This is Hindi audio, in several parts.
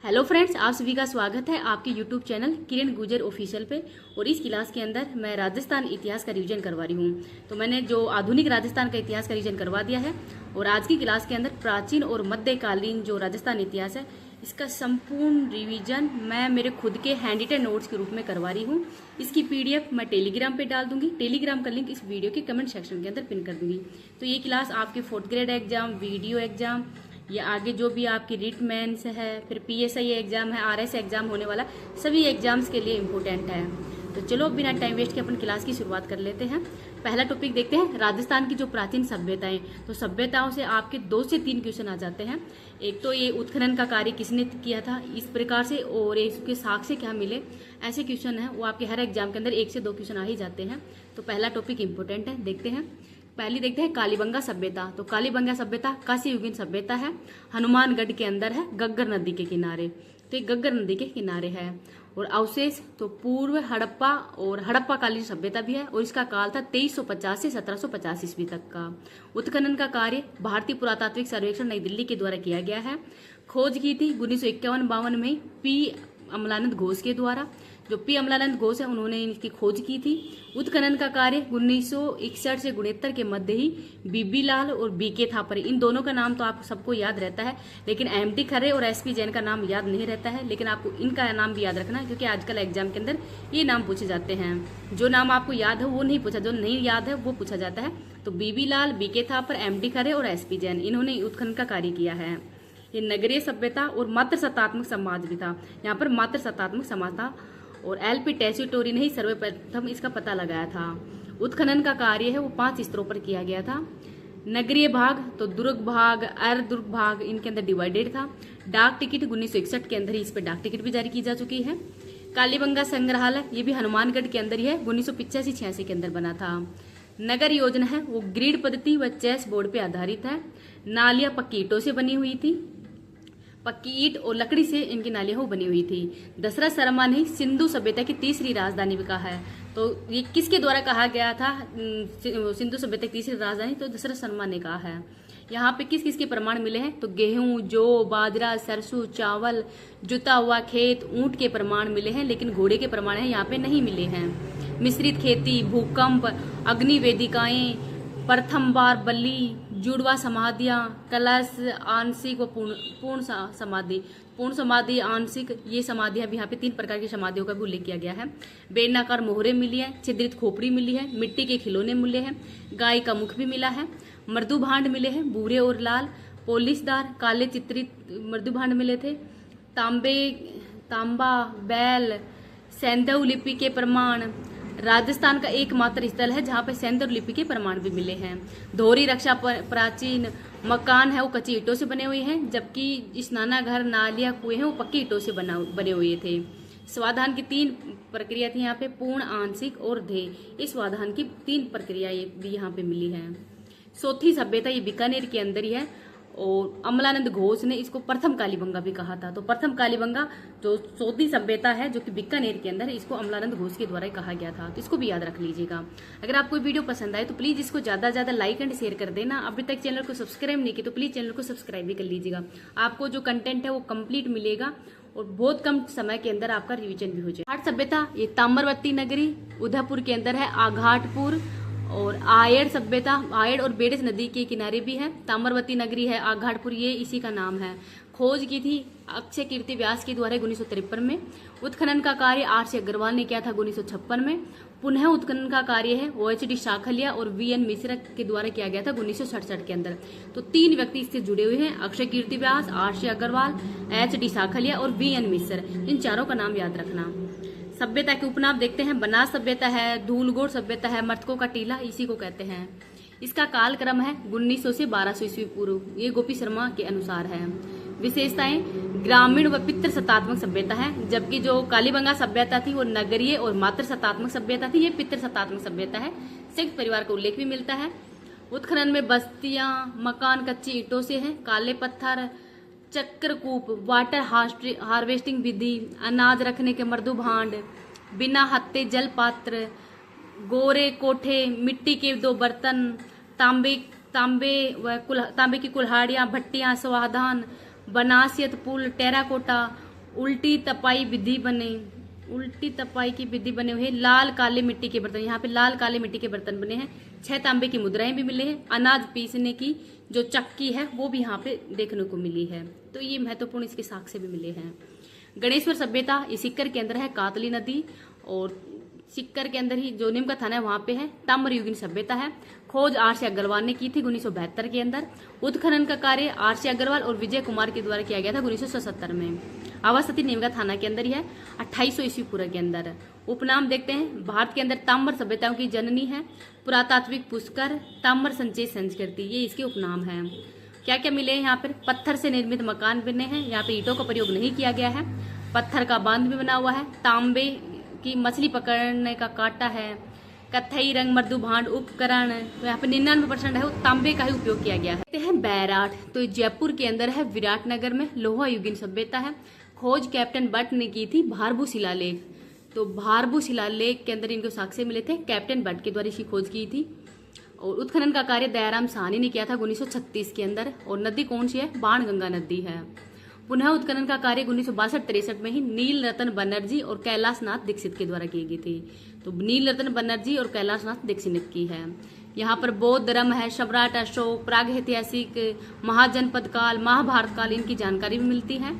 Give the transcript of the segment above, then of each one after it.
हेलो फ्रेंड्स, आप सभी का स्वागत है आपके यूट्यूब चैनल किरण गुजर ऑफिशियल पे। और इस क्लास के अंदर मैं राजस्थान इतिहास का रिवीजन करवा रही हूँ। तो मैंने जो आधुनिक राजस्थान का इतिहास का रिवीजन करवा दिया है और आज की क्लास के अंदर प्राचीन और मध्यकालीन जो राजस्थान इतिहास है इसका संपूर्ण रिवीजन मैं मेरे खुद के हैंड रिटन नोट्स के रूप में करवा रही हूँ। इसकी पीडीएफ मैं टेलीग्राम पे डाल दूंगी। टेलीग्राम का लिंक इस वीडियो के कमेंट सेक्शन के अंदर पिन कर दूंगी। तो ये क्लास आपके 4th grade exam, video exam या आगे जो भी आपकी रिट मेंस है, फिर पीएसआई एग्जाम है, आरएस एग्जाम होने वाला, सभी एग्जाम्स के लिए इम्पोर्टेंट है। तो चलो बिना टाइम वेस्ट के अपन क्लास की शुरुआत कर लेते हैं। पहला टॉपिक देखते हैं, राजस्थान की जो प्राचीन सभ्यताएं। तो सभ्यताओं से आपके 2 से 3 क्वेश्चन आ जाते हैं। एक तो ये उत्खनन का कार्य किसने किया था इस प्रकार से, और इसके साक्ष्य क्या मिले, ऐसे क्वेश्चन है वो आपके हर एग्जाम के अंदर 1 से 2 क्वेश्चन आ ही जाते हैं। तो पहला टॉपिक इंपॉर्टेंट है, देखते हैं। पहली देखते हैं कालीबंगा सभ्यता। तो कालीबंगा सभ्यता काशी युगीन सभ्यता है, हनुमानगढ़ के अंदर है, गग्गर नदी के किनारे। तो ये गग्गर नदी के किनारे है। और अवशेष तो पूर्व हड़प्पा और हड़प्पा कालीन सभ्यता भी है, और इसका काल था 2350 से 1750 ईस्वी तक का। उत्खनन का कार्य भारतीय पुरातात्विक सर्वेक्षण नई दिल्ली के द्वारा किया गया है। खोज की थी 1951-52 में पी अमलानंद घोष के द्वारा। जो पी अमलानंद घोष है उन्होंने इनकी खोज की थी। उत्खनन का कार्य 1961 से 69 के मध्य ही बीबी लाल और बीके थापर, इन दोनों का नाम तो आप सबको याद रहता है, लेकिन एमटी खरे और एसपी जैन का नाम याद नहीं रहता है। लेकिन आपको इनका नाम भी याद रखना है, क्योंकि आजकल एग्जाम के अंदर ये नाम पूछे जाते हैं। जो नाम आपको याद है वो नहीं पूछा, जो नहीं याद है वो पूछा जाता है। तो बीबी लाल, बीके थापर, एमटी खरे और एसपी जैन, इन्होंने उत्खनन का कार्य किया है। ये नगरीय सभ्यता और मात्र सत्तात्मक समाज भी था। यहाँ पर मात्र सत्तात्मक समाज था, और एलपी टेस्यूटोरी ने ही सर्वप्रथम इसका पता लगाया था। उत्खनन का कार्य है वो 5 स्तरों पर किया गया था। नगरीय भाग तो दुर्ग भाग, अर्धदुर्ग भाग, इनके अंदर डिवाइडेड था। डाक टिकट 1961 के अंदर ही इस पर डाक टिकट भी जारी की जा चुकी है। कालीबंगा संग्रहालय ये भी हनुमानगढ़ के अंदर ही है, 1985-86 के अंदर बना था। नगर योजना है वो ग्रिड पद्धति व चेस बोर्ड पे आधारित है। नालियां पक्की ईंटों से बनी हुई थी, पक्की ईंट और लकड़ी से इनकी नालियां बनी हुई थी। दशरथ शर्मा ने सिंधु सभ्यता की तीसरी राजधानी भी कहा है। तो ये किसके द्वारा कहा गया था सिंधु सभ्यता की तीसरी राजधानी? तो दशरथ शर्मा ने कहा है। यहाँ पे किस किस के प्रमाण मिले हैं? तो गेहूं, जौ, बाजरा, सरसों, चावल, जुता हुआ खेत, ऊंट के प्रमाण मिले हैं, लेकिन घोड़े के प्रमाण है यहाँ पे नहीं मिले हैं। मिश्रित खेती, भूकंप, अग्नि वेदिकाएं, प्रथम बार बलि, जुड़वा समाधियां, कलश, आंशिक व पूर्ण समाधि। पूर्ण समाधि, आंशिक, ये समाधियां भी यहाँ पे 3 प्रकार की समाधियों का भी उल्लेख किया गया है। बेलनाकार मोहरे मिली है, छिद्रित खोपड़ी मिली है, मिट्टी के खिलौने मिले हैं, गाय का मुख भी मिला है, मृदु भांड मिले हैं, भूरे और लाल, पोलिशदार काले चित्रित मृदु भांड मिले थे। तांबा, बैल, सैंधव लिपि के प्रमाण। राजस्थान का एकमात्र स्थल है जहाँ पे सैंधव लिपि के प्रमाण भी मिले हैं। धोरी रक्षा प्राचीन मकान है वो कच्ची ईंटों से बने हुए हैं, जबकि स्नानाघर, नालियां, कुएं हैं वो पक्की ईंटों से बने हुए थे। स्वाधान की 3 प्रक्रिया थी यहाँ पे, पूर्ण, आंशिक और ध्येय। इस स्वाधान की 3 प्रक्रिया भी यहाँ पे मिली है। चौथी सभ्यता ये बीकानेर के अंदर ही है, और अमलानंद घोष ने इसको प्रथम कालीबंगा भी कहा था। तो प्रथम कालीबंगा जो चौथी सभ्यता है जो कि बीकानेर के अंदर, इसको अमलानंद घोष के द्वारा कहा गया था। तो इसको भी याद रख लीजिएगा। अगर आपको वीडियो पसंद आए तो प्लीज इसको ज्यादा से ज्यादा लाइक एंड शेयर कर देना। अभी तक चैनल को सब्सक्राइब नहीं किया तो प्लीज चैनल को सब्सक्राइब भी कर लीजिएगा। आपको जो कंटेंट है वो कंप्लीट मिलेगा और बहुत कम समय के अंदर आपका रिविजन भी हो जाए। आठ सभ्यता ये ताम्रवती नगरी उदयपुर के अंदर है, आघाटपुर। और आयड़ सभ्यता, आयड़ और बेड़स नदी के किनारे भी है। ताम्रवती नगरी है, आघाटपुर ये इसी का नाम है। खोज की थी अक्षय कीर्ति व्यास के द्वारा 1953 में। उत्खनन का कार्य आर.सी. अग्रवाल ने किया था 1956 में। पुनः उत्खनन का कार्य है OHD शाखलिया और VN मिश्रा के द्वारा किया गया था 1967 के अंदर। तो 3 व्यक्ति इससे जुड़े हुए हैं, अक्षय कीर्ति व्यास, आर.सी. अग्रवाल, HD शाखलिया और VN मिश्र। इन चारों का नाम याद रखना। सभ्यता के उपनाम देखते हैं, बनास सभ्यता है, धूलगोड़ सभ्यता है, मर्तकों का टीला इसी को कहते हैं। इसका कालक्रम है 1900 से 1200 ईस्वी पूर्व, ये गोपी शर्मा के अनुसार है। विशेषताएं, ग्रामीण व पितृ सत्तात्मक सभ्यता है, जबकि जो कालीबंगा सभ्यता थी वो नगरीय और मातृ सत्तात्मक सभ्यता थी, ये पितृ सत्तात्मक सभ्यता है। संयुक्त परिवार का उल्लेख भी मिलता है। उत्खनन में बस्तियां, मकान कच्ची ईंटों से हैं, काले पत्थर, चक्रकूप, वाटर हार्वेस्टिंग विधि, अनाज रखने के मृदु भांड, बिना हत्ते जल पात्र, गोरे कोठे, मिट्टी के 2 बर्तन, तांबे की कुल्हाड़ियां, भट्टियां, स्वाधान, बनासियत पुल, टेराकोटा, उल्टी तपाई विधि बने, उल्टी तपाई की विधि बने हुए हैं। लाल काले मिट्टी के बर्तन, यहाँ पे लाल काले मिट्टी के बर्तन बने हैं। 6 तांबे की मुद्राएं भी मिले हैं। अनाज पीसने की जो चक्की है वो भी यहाँ पे देखने को मिली है। तो ये महत्वपूर्ण इसके साक्ष्य भी मिले हैं। गणेश्वर सभ्यता ये सिक्कर के अंदर है, कातली नदी और सिक्कर के अंदर ही जो नीम का थाना है वहां पे है। ताम्रयुगीन सभ्यता है, खोज आर.सी. अग्रवाल ने की थी 1972 के अंदर। उत्खनन का कार्य आर.सी. अग्रवाल और विजय कुमार के द्वारा किया गया था 1977 में। अवस्थिति नीम का थाना के अंदर ही है 2800 ईस्वी पूर्व के अंदर। उपनाम देखते हैं, भारत के अंदर ताम्र सभ्यताओं की जननी है, पुरातात्विक पुष्कर, ताम्र संचय संस्कृति, ये इसके उपनाम है। क्या क्या मिले हैं यहाँ पर? पत्थर से निर्मित मकान बने हैं, यहाँ पे ईंटों का प्रयोग नहीं किया गया है। पत्थर का बांध भी बना हुआ है। तांबे की मछली पकड़ने का कांटा है। कत्थई रंग मृदु भांड उपकरण, तो यहाँ पे 99% है वो तांबे का ही उपयोग किया गया है। देखते हैं बैराट, तो जयपुर के अंदर है, विराटनगर में लोहा युगीन सभ्यता है। खोज कैप्टन बट ने की थी भारभू शिलालेख, तो भारभू शिलालेख के अंदर इनको साक्ष्य मिले थे, कैप्टन बट के द्वारा इसकी खोज की थी। और उत्खनन का कार्य दयाराम साहनी ने किया था 1936 के अंदर। और नदी कौन सी है? बाणगंगा नदी है। पुनः उत्खनन का कार्य 1962-63 में ही नील रतन बनर्जी और कैलाश नाथ दीक्षित के द्वारा की गई थी। तो नील रतन बनर्जी और कैलाश नाथ दीक्षित ने की है। यहाँ पर बौद्ध धर्म है, सम्राट अशोक, प्राग ऐतिहासिक, महाजनपद काल, महाभारत काल, इनकी जानकारी भी मिलती है।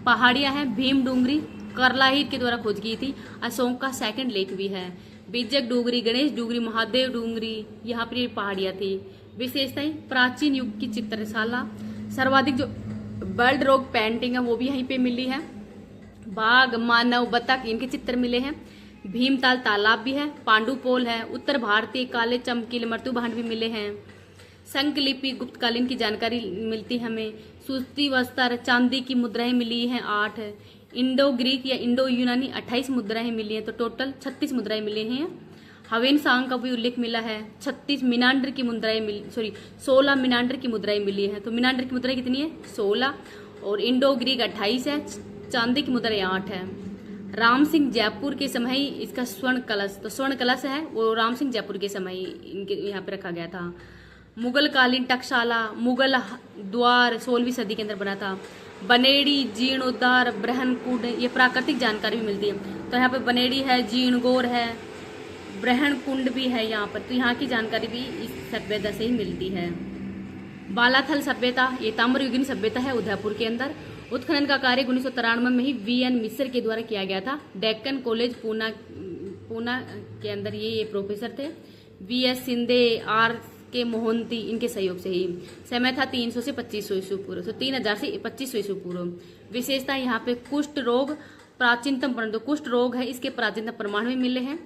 पहाड़ियां हैं, भीम डूंगरी करलाहिर के द्वारा खोज की थी। अशोक का सेकंड लेख भी है। बीजक डूंगरी, गणेश डूंगरी, महादेव डूंगरी, यहाँ पर ये पहाड़ियां थी। विशेषताएं, प्राचीन युग की चित्रशाला, सर्वाधिक जो बर्ड रॉक पेंटिंग है वो भी यहीं पे मिली है। बाघ, मानव, बतख, इनके चित्र मिले हैं। भीमताल तालाब भी है। पांडुपोल है। उत्तर भारतीय काले चमकीले मृत्यु भांड भी मिले हैं। संकलिपि गुप्तकालीन की जानकारी मिलती है हमें। सूती वस्त्र, चांदी की मुद्राएं मिली हैं 8। इंडो ग्रीक या इंडो यूनानी 28 मुद्राएं मिली हैं, तो टोटल 36 मुद्राएं मिली हैं। हवेन सांग का भी उल्लेख मिला है। 36 मीनांडर की मुद्राएं मिली, 16 मीनांडर की मुद्राएं मिली हैं। तो मीनांडर की मुद्राएं कितनी है? 16। और इंडो ग्रीक 28 है। चांदी की मुद्राएं 8 है। राम सिंह जयपुर के समय इसका स्वर्ण कलश, तो स्वर्ण कलश है वो राम सिंह जयपुर के समय इनके यहाँ पे रखा गया था। मुगल कालीन टकशाला, मुगल द्वार 16वीं सदी के अंदर बना था। बनेड़ी, जीर्णोद्धार, ब्रहणकुंड, ये प्राकृतिक जानकारी भी मिलती है। तो यहाँ पे बनेड़ी है, जीर्णगोर है, ब्रहणकुंड भी है यहाँ पर। तो यहाँ की जानकारी भी इस सभ्यता से ही मिलती है। बालाथल सभ्यता, ये ताम्रयुगीन सभ्यता है उदयपुर के अंदर। उत्खनन का कार्य 1993 में ही V.N. मिश्र के द्वारा किया गया था। डेक्कन कॉलेज पूना के अंदर ये प्रोफेसर थे। V.S. शिंदे, R.K. मोहंती, इनके सहयोग से ही। समय था 300 से 2500 ईस्वी पूर्व, तो 3000 से 2500 ईस्वी पूर्व। विशेषता यहाँ पे कुष्ठ रोग प्राचीनतम, परंतु कुष्ठ रोग है इसके प्राचीनतम प्रमाण भी मिले हैं।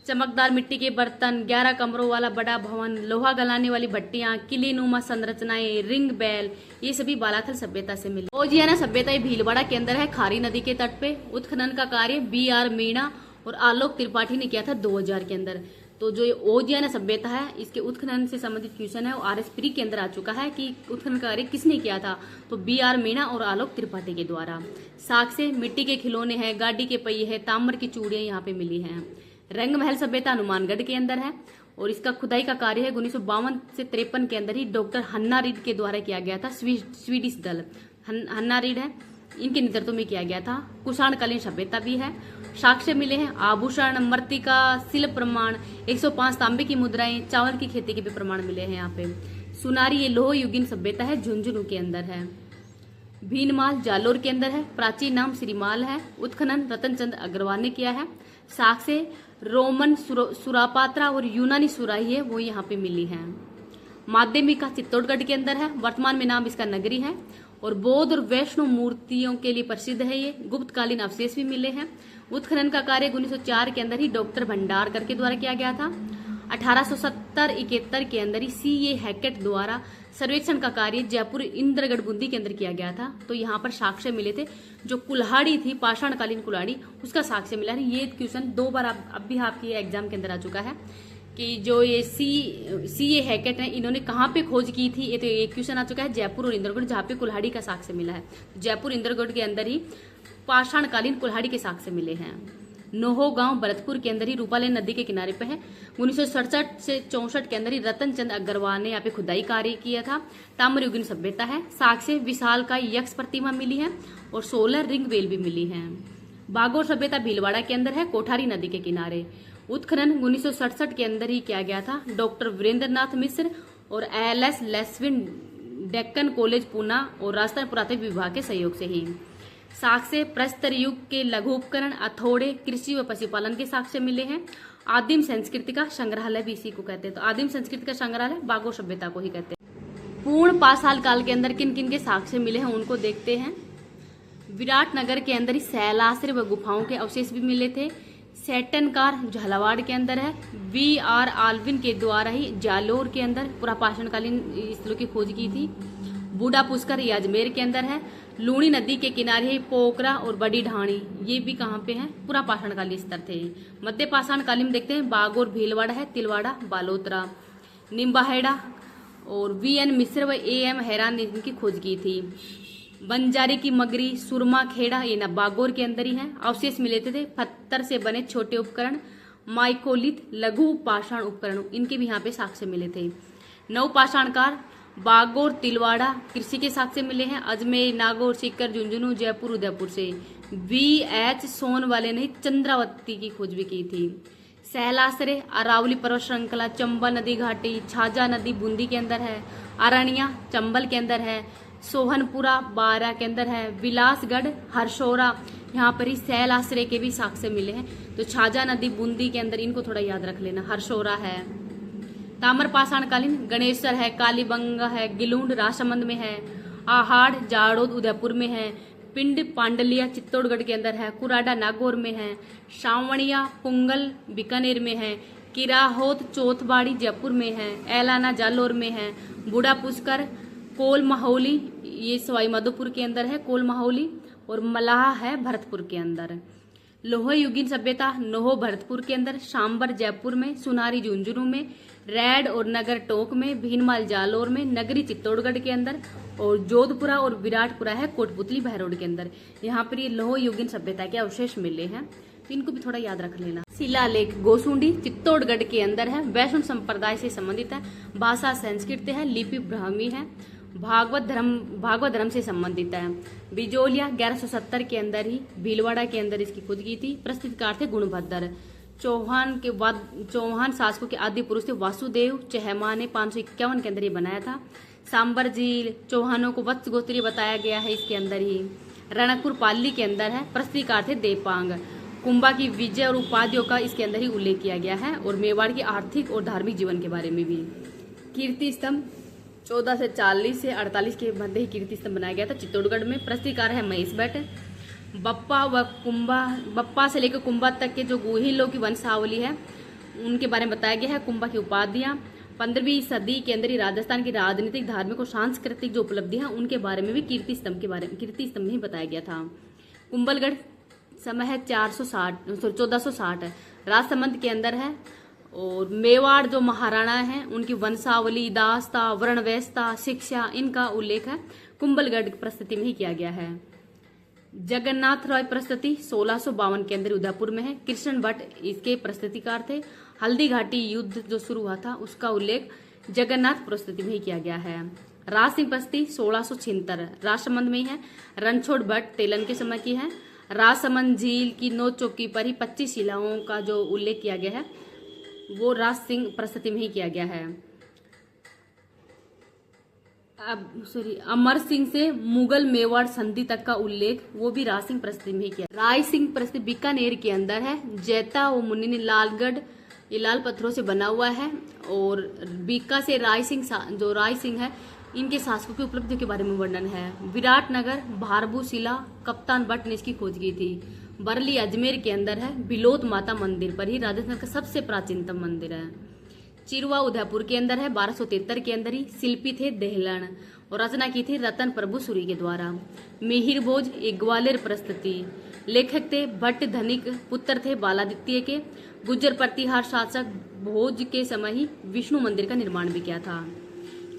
चमकदार मिट्टी के बर्तन, 11 कमरों वाला बड़ा भवन, लोहा गलाने वाली भट्टियां, किले नुमा संरचनाएं, रिंग बेल, ये सभी बालाथल सभ्यता से मिले। ओजियाना सभ्यता भीलवाड़ा के अंदर है, खारी नदी के तट पे। उत्खनन का कार्य B.R. मीणा और आलोक त्रिपाठी ने किया था 2000 के अंदर। तो जो ये ओजियाना सभ्यता है इसके उत्खनन से संबंधित क्वेश्चन है, वो RS प्री के अंदर आ चुका है कि उत्खनन कार्य किसने किया था? तो B.R. मीणा और आलोक त्रिपाठी के द्वारा। साक्ष्य, मिट्टी के खिलौने हैं, गाड़ी के पहिए है, ताम्र की चूड़ियां यहाँ पे मिली हैं। रंग महल सभ्यता हनुमानगढ़ के अंदर है और इसका खुदाई का कार्य है 1952 से 53 के अंदर ही डॉक्टर हन्ना रीड के द्वारा किया गया था। स्वीडिश दल हन्ना रीड है, इनके नेतृत्व में किया गया था। कुषाणकालीन सभ्यता भी है। साक्ष्य मिले हैं, आभूषण, मृत्तिका, शिल्प प्रमाण, 105 तांबे की मुद्राएं, चावल की खेती के भी प्रमाण मिले हैं यहाँ पे। सुनारी, ये लोह युगीन सभ्यता है, झुंझुनू के अंदर है। भीनमाल जालोर के अंदर है, प्राचीन नाम श्रीमाल है। उत्खनन रतन चंद अग्रवाल ने किया है। साक्ष्य, रोमन सुरापात्रा और यूनानी सुराही है वो यहाँ पे मिली है। माध्यमिका चित्तौड़गढ़ के अंदर है, वर्तमान में नाम इसका नगरी है। और बौद्ध और वैष्णव मूर्तियों के लिए प्रसिद्ध है ये। गुप्तकालीन अवशेष भी मिले हैं। उत्खनन का कार्य 1904 के अंदर ही डॉक्टर भंडारकर के द्वारा किया गया था। 1870-71 के अंदर ही C.A. हैकेट द्वारा सर्वेक्षण का कार्य जयपुर इंद्रगढ़ बूंदी के अंदर किया गया था। तो यहाँ पर साक्ष्य मिले थे, जो कुल्हाड़ी थी, पाषाणकालीन कुल्हाड़ी, उसका साक्ष्य मिला है। ये क्वेश्चन 2 बार अब भी आपके एग्जाम के अंदर आ चुका है कि जो ये C.A. हैकेट है, इन्होंने कहाँ पे खोज की थी। ये तो एक क्वेश्चन आ चुका है जयपुर और इंद्रगढ़, जहाँ पे कुल्हाड़ी का साक्ष्य मिला है। जयपुर इंद्रगढ़ के अंदर ही पाषाणकालीन कुल्हाड़ी के साक्ष्य मिले हैं। नोहो गांव भरतपुर के अंदर ही रूपाले नदी के किनारे पे है। 1967 से 64 के अंदर ही रतन चंद अग्रवाल ने यहाँ पे खुदाई कार्य किया था। ताम्रयुगीन सभ्यता है। साक्ष्य विशाल का यक्ष प्रतिमा मिली है और 16 रिंग बेल भी मिली है। बागोर सभ्यता भीलवाड़ा के अंदर है, कोठारी नदी के किनारे। उत्खनन 1967 के अंदर ही किया गया था। डॉक्टर वीरेंद्रनाथ मिश्र और LS लेस्विन डेक्कन कॉलेज पूना और राजस्थान पुरातत्व विभाग के सहयोग से ही। साक्ष्य प्रस्तर युग के लघु उपकरण, हथौड़े, कृषि व पशुपालन के साक्ष्य मिले हैं। आदिम संस्कृति का संग्रहालय भी इसी को कहते हैं। तो आदिम संस्कृति का संग्रहालय बागोर सभ्यता को ही कहते हैं। पूर्ण पाषाण काल के अंदर किन किन के साक्ष्य मिले हैं उनको देखते हैं। विराटनगर के अंदर ही शैलाश्रय व गुफाओं के अवशेष भी मिले थे। सेटनकार झालावाड़ के अंदर है। VR आल्विन के द्वारा ही जालोर के अंदर पुरापाषाणकालीन स्थलों की खोज की थी। बूढ़ा पुष्कर ये अजमेर के अंदर है। लूणी नदी के किनारे ही पोखरा और बड़ी ढाणी, ये भी कहाँ पे हैं? पुरापाषाणकालीन स्तर थे। मध्य पाषाणकालीन में देखते हैं बागोर भीलवाड़ा है, तिलवाड़ा बालोतरा, निम्बाहेड़ा और VN मिश्र व AM हैरान ने इनकी खोज की थी। बंजारे की मगरी, सुरमा खेड़ा ये न बागोर के अंदर ही है। अवशेष मिले थे पत्थर से बने छोटे उपकरण, माइकोलिथ लघु पाषाण उपकरण, इनके भी यहाँ पे साक्ष्य मिले थे। नवपाषाणकार बागोर तिलवाड़ा कृषि के साक्ष्य मिले हैं। अजमेर, नागौर, सीकर, झुंझुनू, जयपुर, उदयपुर से। VH सोनवाले ने चंद्रावती की खोज भी की थी। शैलाश्रय अरावली पर्वत श्रृंखला, चंबल नदी घाटी, छाजा नदी बूंदी के अंदर है। अरण्या चंबल के अंदर है। सोहनपुरा बारा के अंदर है। विलासगढ़ हरसौरा, यहाँ पर ही शैलाश्रय के भी साक्ष्य मिले हैं। तो छाजा नदी बूंदी के अंदर, इनको थोड़ा याद रख लेना। हरसौरा है। ताम्र पाषाणकालीन गणेश्वर है, कालीबंगा है, गिलूंड राजसमंद में है। आहाड़ जाड़ोद उदयपुर में है। पिंड पांडलिया चित्तौड़गढ़ के अंदर है। कुराडा नागौर में है। सावणिया पुंगल बीकानेर में है। किराहोत चौथबाड़ी जयपुर में है। एलाना जालोर में है। बूढ़ा पुष्कर कोल माहौली ये सवाई माधोपुर के अंदर है। कोल माहौली और मलाह है भरतपुर के अंदर। लोह युगीन सभ्यता नोहो भरतपुर के अंदर, सांबर जयपुर में, सुनारी झुंझुनू में, रैड और नगर टोंक में, भीनमाल जालोर में, नगरी चित्तौड़गढ़ के अंदर और जोधपुरा और विराटपुरा है कोटपुतली बहरोड के अंदर। यहाँ पर ये लोह युगीन सभ्यता के अवशेष मिले हैं, तो इनको भी थोड़ा याद रख लेना। शिलालेख गोसुंडी चित्तौड़गढ़ के अंदर है। वैष्णव संप्रदाय से संबंधित है। भाषा संस्कृत है। लिपि ब्राह्मी है। भागवत धर्म से संबंधित है। बिजोलिया 1170 के अंदर ही भीलवाड़ा के अंदर इसकी खोज की थी। प्रस्तुतकार थे गुणभद्र। चौहान शासकों के आदि पुरुष थे वासुदेव चहमा ने 551 के अंदर ही बनाया था। सांबर झील चौहानों को वत्स गोत्रीय बताया गया है इसके अंदर ही। रणकपुर पाली के अंदर है। प्रस्तुतकार थे देपांग। कुंभा की विजय और उपाधियों का इसके अंदर ही उल्लेख किया गया है और मेवाड़ की आर्थिक और धार्मिक जीवन के बारे में भी। कीर्ति स्तंभ 14 से 40 से 48 के मध्य ही कीर्ति स्तंभ बनाया गया था चित्तौड़गढ़ में। प्रस्तुतकार है महेश भट्ट। बप्पा से लेकर कुंभा तक के जो गुहिलों की वंशावली है उनके बारे में बताया गया है। कुंभा की उपाधियां 15वीं सदी के अंदर ही राजस्थान की राजनीतिक, धार्मिक और सांस्कृतिक जो उपलब्धियां उनके बारे में भी कीर्ति स्तंभ में ही बताया गया था। कुंभलगढ़ समय है 1460 राजसमंद के अंदर है। और मेवाड़ जो महाराणा हैं उनकी वंशावली, दास्ता, वर्णव्यवस्था, शिक्षा, इनका उल्लेख है कुंभलगढ़ प्रस्तुति में ही किया गया है। जगन्नाथ रॉय प्रस्तुति 1652 के अंदर उदयपुर में है। कृष्ण भट्ट इसके प्रस्तुतिकार थे। हल्दी घाटी युद्ध जो शुरू हुआ था उसका उल्लेख जगन्नाथ प्रस्तुति में ही किया गया है। राज सिंह प्रस्तुति 1676 राजसमंद में ही है। रणछोड़ भट्ट तेलन के समय की है। राजसमंद झील की नौ चौकी पर ही 25 शिलाओं का जो उल्लेख किया गया है वो राज सिंह प्रस्तुति में ही किया गया है। अमर सिंह से मुगल मेवाड़ संधि तक का उल्लेख वो भी राज सिंह प्रस्तुति में ही किया। राय सिंह प्रस्तुति बीकानेर के अंदर है। जैता व मुनि ने लालगढ़ ये लाल पत्थरों से बना हुआ है। और बीका से राय सिंह है इनके शासकों की उपलब्धियों के बारे में वर्णन है। विराटनगर भारबू शिला कप्तान भट्ट ने इसकी खोज की थी। बरली अजमेर के अंदर है। बिलोत माता मंदिर पर ही राजस्थान का सबसे प्राचीनतम मंदिर है। चिरवा उदयपुर के अंदर है। 1273 के अंदर ही। शिल्पी थे देहलन और रचना की थी रतन प्रभु सूरी के द्वारा। मिहिर भोज एक ग्वालियर प्रस्तुति। लेखक थे भट्ट धनिक, पुत्र थे बालादित्य के। गुज्जर प्रतिहार शासक भोज के समय ही विष्णु मंदिर का निर्माण भी किया था।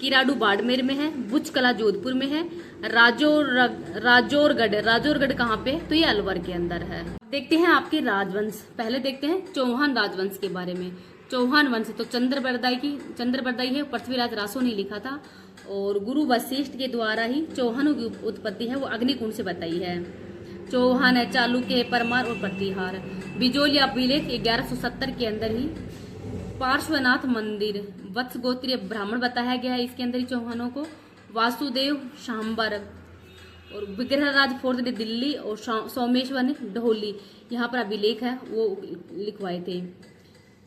किराडू बाड़मेर में है, बुचकला जोधपुर में है, राजौरगढ़ कहाँ पे, तो ये अलवर के अंदर है। देखते हैं आपके राजवंश। पहले देखते हैं चौहान राजवंश के बारे में। चौहान वंश तो चंद्रबरदाई है, पृथ्वीराज रासो ने लिखा था और गुरु वशिष्ठ के द्वारा ही चौहानों की उत्पत्ति है वो अग्निकुंड से बताई है। चौहान है, चालुक्य, परमार और प्रतिहार। बिजोल या अभिलेख 1170 के अंदर ही पार्श्वनाथ मंदिर वत्स गोत्रीय ब्राह्मण बताया गया है इसके अंदर ही चौहानों को। वासुदेव शाम्बर और विग्रहराज फोर्ट ने दिल्ली और सोमेश्वर ने ढोली यहाँ पर अभिलेख है वो लिखवाए थे।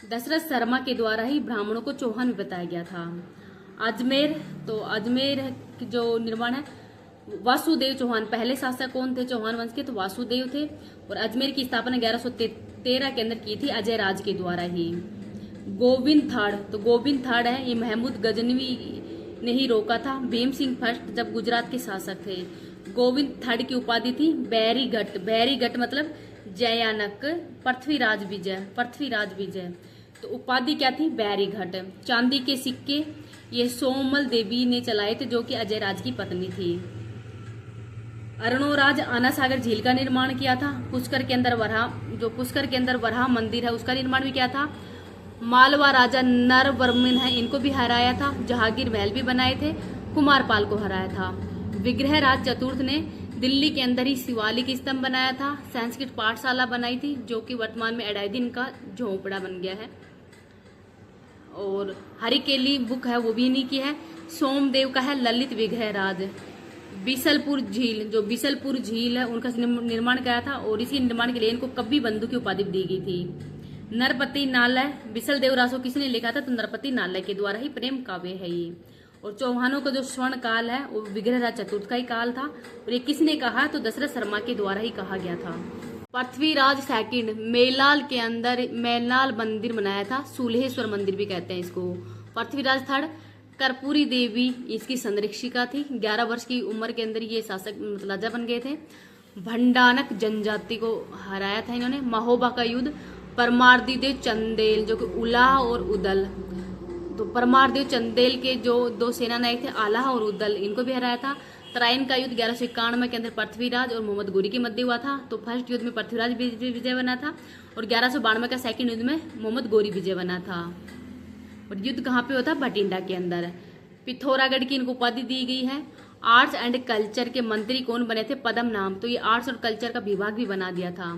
दशरथ शर्मा के द्वारा ही ब्राह्मणों को चौहान में बताया गया था। अजमेर, तो अजमेर जो निर्माण है वासुदेव चौहान, पहले शासक कौन थे चौहान वंश के, तो वासुदेव थे। और अजमेर की स्थापना 1113 के अंदर की थी अजय राज के द्वारा ही। गोविंद थाड़, तो गोविंद थाड़ है ये महमूद गजनवी ने ही रोका था भीम सिंह फर्स्ट जब गुजरात के शासक थे। गोविंद थाड़ की उपाधि थी बैरीघट मतलब जयानक, पृथ्वीराज विजय, तो उपाधि क्या थी, बैरीघट। चांदी के सिक्के ये सोमल देवी ने चलाए थे जो कि अजय राज की पत्नी थी। अरुणोराज आना सागर झील का निर्माण किया था। पुष्कर के अंदर वराह मंदिर है उसका निर्माण भी किया था। मालवा राजा नरवर्मन है इनको भी हराया था। जहांगीर महल भी बनाए थे, कुमारपाल को हराया था। विग्रहराज चतुर्थ ने दिल्ली के अंदर ही शिवालिक स्तंभ बनाया था। संस्कृत पाठशाला बनाई थी जो कि वर्तमान में अडाईदीन का झोंपड़ा बन गया है। और हरिकेली बुक है वो भी इन्हीं की है। सोमदेव का है ललित विग्रहराज। बिसलपुर झील है उनका निर्माण कराया था और इसी निर्माण के लिए इनको कब्बी बंधु की उपाधि दी गई थी। नरपति नालय बिसल देव रासो किसने लिखा था, तो नरपति नालय के द्वारा ही प्रेम काव्य है ये। और चौहानों का जो स्वर्ण काल है वो विग्रहराज चतुर्थ का ही काल था और ये किसने कहा, तो दशरथ शर्मा के द्वारा ही कहा गया था। पृथ्वीराज सेकंड मेलाल के अंदर मैलाल मंदिर बनाया था, सूल्हेश्वर मंदिर भी कहते हैं इसको। पृथ्वीराज थर्ड कर्पूरी देवी इसकी संरक्षिका थी। 11 वर्ष की उम्र के अंदर ये शासक राजा बन गए थे। भंडानक जनजाति को हराया था इन्होंने। महोबा का युद्ध परमारदेव चंदेल जो कि उलाह और उदल, तो परमारदेव चंदेल के जो 2 सेना नायक थे आलाह और उदल इनको भी हराया था। तराइन का युद्ध 1191 के अंदर पृथ्वीराज और मोहम्मद गोरी के मध्य हुआ था। तो फर्स्ट युद्ध में पृथ्वीराज विजय बना था और 1192 का सेकंड युद्ध में मोहम्मद गोरी विजय बना था। और युद्ध कहाँ पे होता, भटिंडा के अंदर। पिथौरागढ़ की इनको उपाधि दी गई है। आर्ट्स एंड कल्चर के मंत्री कौन बने थे, पदम नाम, तो ये आर्ट्स और कल्चर का विभाग भी बना दिया था।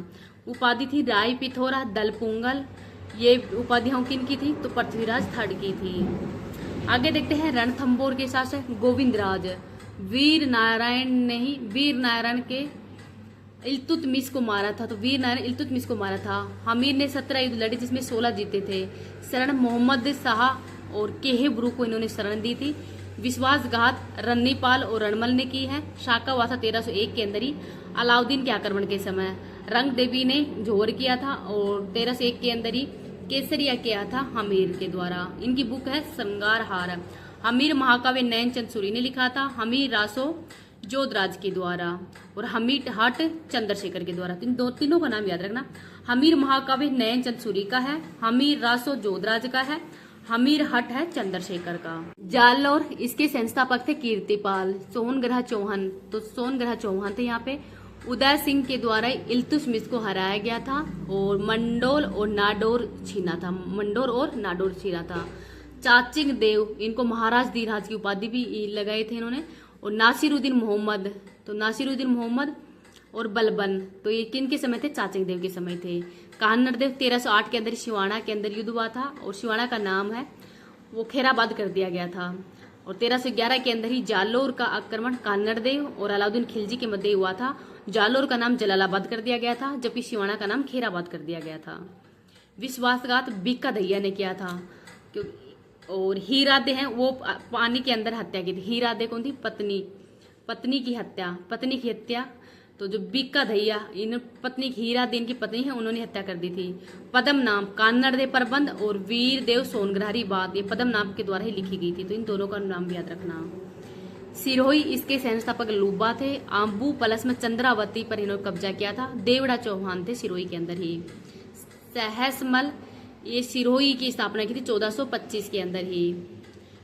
उपाधि थी राय पिथौरा दलपुंगल, ये उपाधियां किन की थी, तो पृथ्वीराज थर्ड की थी। आगे देखते हैं रणथंबोर के शासक गोविंदराज। वीर नारायण के इल्तुतमिश को मारा था, तो वीर नारायण इल्तुतमिश को मारा था। हमीर ने 17 युद्ध लड़े जिसमें 16 जीते थे। शरण मोहम्मद शाह और केहेब्रू को इन्होंने शरण दी थी। विश्वासघात रन्नीपाल और रणमल ने की है। शाका हुआ था 1301 के अंदर ही अलाउद्दीन के आक्रमण के समय। रंग देवी ने जोर किया था और 1301 के अंदर ही केसरिया किया था हमीर के द्वारा। इनकी बुक है श्रृंगारहार। हमीर महाकाव्य नयन चंद सूरी ने लिखा था। हमीर रासो जोधराज के द्वारा और हमीर हट चंद्रशेखर के द्वारा। तीनों का नाम याद रखना। हमीर महाकाव्य नयन चंद सूरी का है। हमीर रासो जोधराज का है। हमीर हट है चंद्रशेखर का। जालौर इसके संस्थापक थे कीर्तिपाल। सोनग्रह चौहान, तो सोनग्रह चौहान थे यहाँ पे। उदय सिंह के द्वारा इल्तुतमिश को हराया गया था और मंडोर और नाडोर छीना था। चाचिंग देव इनको महाराज धीराज की उपाधि भी लगाए थे इन्होंने। और नासिरुद्दीन मोहम्मद और बलबन, तो ये किन के समय थे, चाचिंग देव के समय थे। कान्नड़ देव 1308 के अंदर शिवाना के अंदर युद्ध हुआ था और शिवाना का नाम है वो खेराबाद कर दिया गया था। और 1311 के अंदर ही जालोर का आक्रमण कान्नड़ देव और अलाउद्दीन खिलजी के मध्य हुआ था। जालोर का नाम जलालाबाद कर दिया गया था जबकि शिवाना का नाम खेराबाद कर दिया गया था। विश्वासघात बीका दैया ने किया था। और हीरादे हैं वो पानी के अंदर हत्या की थी। हीरादे कौन थी, पत्नी की हत्या, तो जो बीका दैया इन पत्नी हीरादे इनकी पत्नी है उन्होंने हत्या कर दी थी। पदम नाम कान्नड़ देव प्रबंध और वीर देव सोनग्रहरी बात ये पदम नाम के द्वारा ही लिखी गई थी, तो इन दोनों का नाम भी याद रखना। सिरोही इसके संस्थापक लूबा थे। आम्बू पलस में चंद्रावती पर इन्होंने कब्जा किया था। देवड़ा चौहान थे सिरोही के अंदर ही। सहसमल ये सिरोही की स्थापना की थी 1425 के अंदर ही।